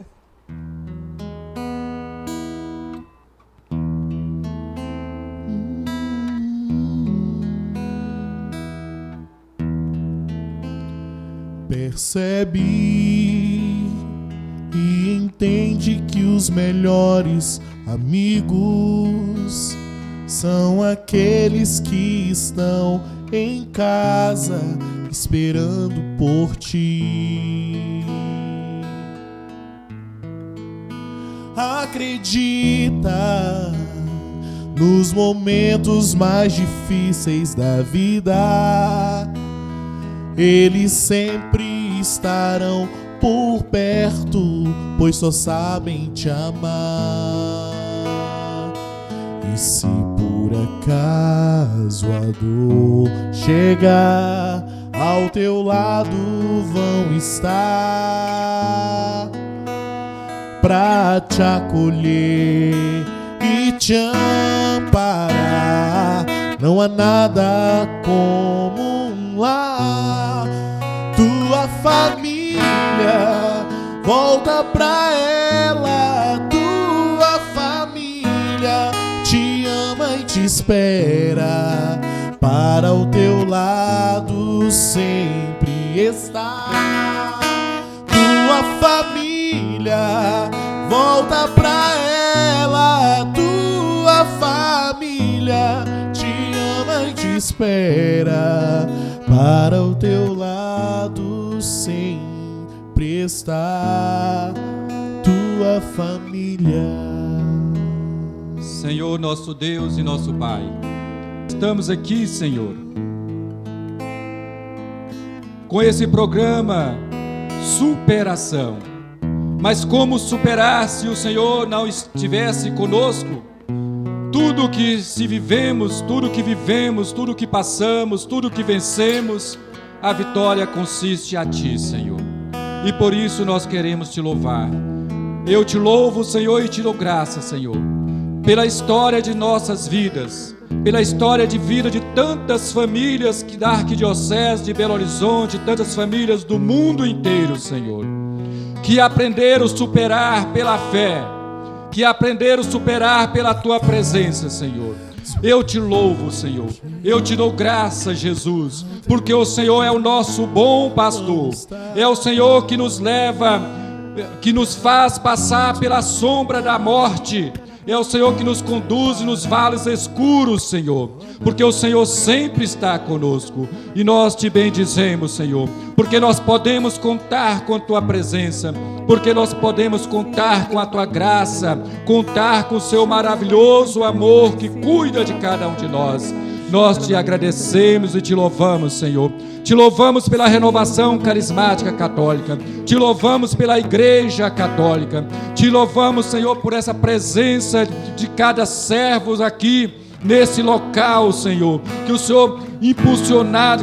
Percebe e melhores amigos são aqueles que estão em casa esperando por ti. Acredita, nos momentos mais difíceis da vida, eles sempre estarão por perto, pois só sabem te amar. E se por acaso a dor chegar, ao teu lado vão estar pra te acolher e te amparar. Não há nada como um lar. Tua família, volta pra ela. Tua família te ama e te espera, para o teu lado sempre estar. Tua família, volta pra ela. Tua família te ama e te espera, para o teu lado sempre estar. Tua família. Senhor, nosso Deus e nosso Pai, estamos aqui, Senhor, com esse programa Superação. Mas como superar se o Senhor não estivesse conosco? Tudo que vivemos, tudo que passamos, tudo que vencemos, a vitória consiste a Ti, Senhor. E por isso nós queremos Te louvar. Eu Te louvo, Senhor, e Te dou graça, Senhor, pela história de nossas vidas, pela história de vida de tantas famílias da Arquidiocese de Belo Horizonte, tantas famílias do mundo inteiro, Senhor, que aprenderam a superar pela fé, que aprenderam a superar pela Tua presença, Senhor. Eu Te louvo, Senhor, eu Te dou graça, Jesus, porque o Senhor é o nosso bom pastor, é o Senhor que nos leva, que nos faz passar pela sombra da morte, é o Senhor que nos conduz nos vales escuros, Senhor, porque o Senhor sempre está conosco. E nós Te bendizemos, Senhor, porque nós podemos contar com a Tua presença, porque nós podemos contar com a Tua graça, contar com o Seu maravilhoso amor que cuida de cada um de nós. Nós Te agradecemos e Te louvamos, Senhor. Te louvamos pela renovação carismática católica. Te louvamos pela Igreja Católica. Te louvamos, Senhor, por essa presença de cada servo aqui nesse local, Senhor. Que o Senhor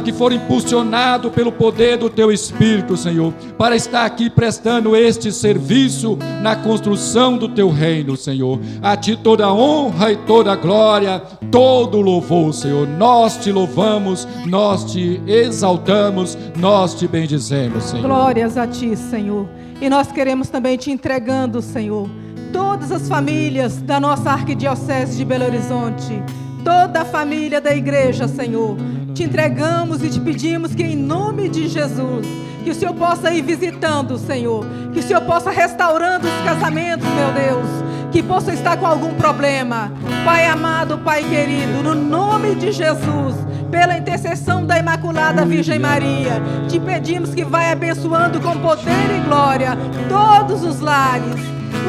que for impulsionado pelo poder do Teu Espírito, Senhor, para estar aqui prestando este serviço na construção do Teu reino, Senhor. A Ti toda a honra e toda a glória, todo o louvor, Senhor. Nós Te louvamos, nós Te exaltamos, nós Te bendizemos, Senhor. Glórias a Ti, Senhor. E nós queremos também Te entregando, Senhor, todas as famílias da nossa Arquidiocese de Belo Horizonte, toda a família da igreja, Senhor. Te entregamos e Te pedimos que em nome de Jesus, que o Senhor possa ir visitando, Senhor, que o Senhor possa restaurando os casamentos, meu Deus, que possa estar com algum problema. Pai amado, Pai querido, no nome de Jesus, pela intercessão da Imaculada Virgem Maria, Te pedimos que vai abençoando com poder e glória todos os lares,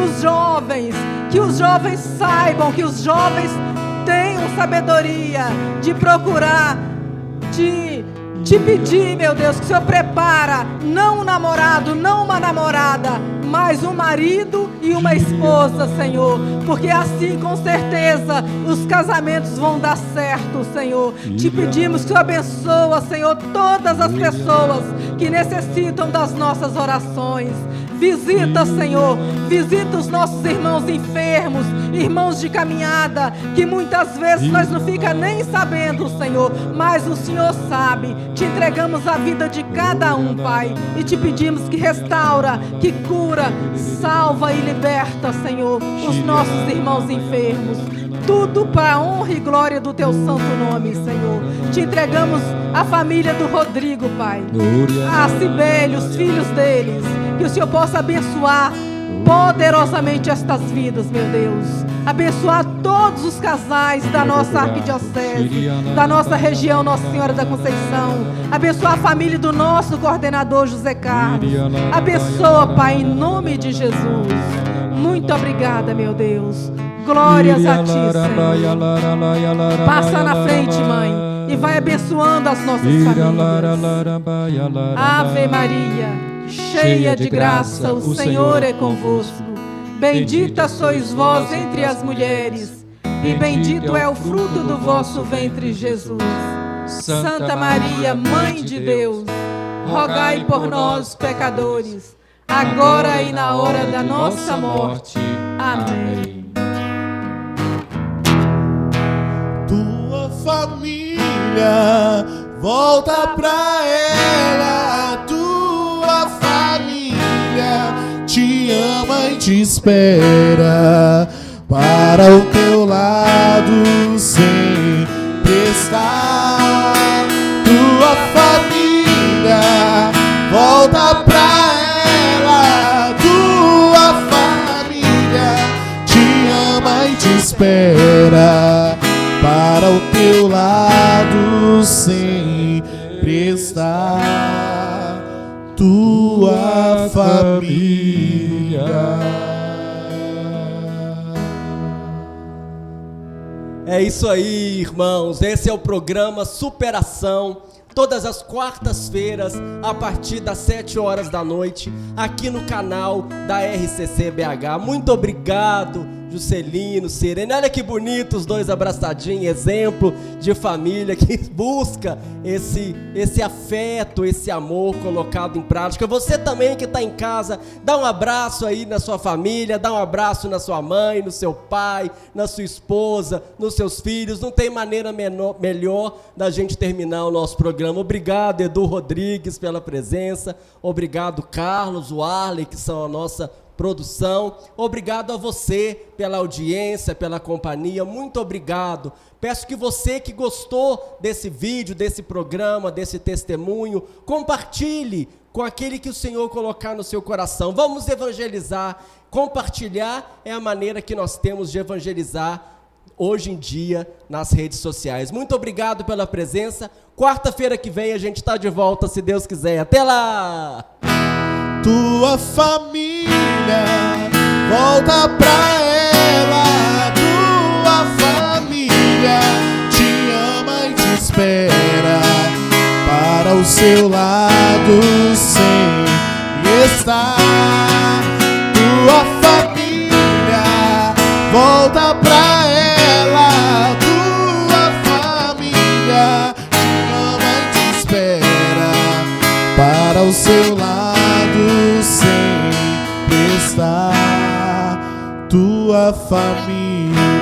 os jovens, que os jovens saibam, que os jovens tenham sabedoria de procurar te pedir, meu Deus, que o Senhor prepara não um namorado, não uma namorada, mas um marido e uma esposa, Senhor, porque assim com certeza os casamentos vão dar certo, Senhor. Te pedimos que o Senhor abençoa, Senhor, todas as pessoas que necessitam das nossas orações. Visita, Senhor, visita os nossos irmãos enfermos, irmãos de caminhada, que muitas vezes nós não fica nem sabendo, Senhor, mas o Senhor sabe. Te entregamos a vida de cada um, Pai, e Te pedimos que restaura, que cura, salva e liberta, Senhor, os nossos irmãos enfermos. Tudo para a honra e glória do Teu santo nome, Senhor. Te entregamos a família do Rodrigo, Pai, a Cibele, os filhos deles, que o Senhor possa abençoar poderosamente estas vidas, meu Deus. Abençoar todos os casais da nossa arquidiocese, da nossa região, Nossa Senhora da Conceição. Abençoar a família do nosso coordenador José Carlos. Abençoa, Pai, em nome de Jesus. Muito obrigada, meu Deus. Glórias a Ti, Senhor. Passa na frente, Mãe, e vai abençoando as nossas famílias. Ave Maria, cheia de graça, o Senhor é convosco. Bendita sois vós entre as mulheres, e bendito é o fruto do vosso ventre, Jesus. Santa Maria, Mãe de Deus, rogai por nós, pecadores, agora e na hora da nossa morte. Amém. Tua família, volta pra ela. Tua família te ama e te espera. Para o teu lado sempre está. Tua família, volta pra ela. Tua família te ama e te espera. Para o teu lado sempre está tua família. É isso aí, irmãos. Esse é o programa Superação. Todas as quartas-feiras, a partir das 7 horas da noite, aqui no canal da RCC BH. Muito obrigado, Juscelino, Sirene. Olha que bonito os dois abraçadinhos, exemplo de família que busca esse afeto, esse amor colocado em prática. Você também que está em casa, dá um abraço aí na sua família, dá um abraço na sua mãe, no seu pai, na sua esposa, nos seus filhos. Não tem maneira melhor da gente terminar o nosso programa. Obrigado, Edu Rodrigues, pela presença. Obrigado, Carlos, o Arley, que são a nossa produção. Obrigado a você pela audiência, pela companhia. Muito obrigado. Peço que você que gostou desse vídeo, desse programa, desse testemunho, compartilhe com aquele que o Senhor colocar no seu coração. Vamos evangelizar. Compartilhar é a maneira que nós temos de evangelizar hoje em dia nas redes sociais. Muito obrigado pela presença. Quarta-feira que vem a gente está de volta, se Deus quiser. Até lá! Tua família, volta pra ela. Tua família te ama e te espera. Para o seu lado sempre está. Tua família, volta pra ela. Tua família te ama e te espera. Para o seu lado sempre está tua família.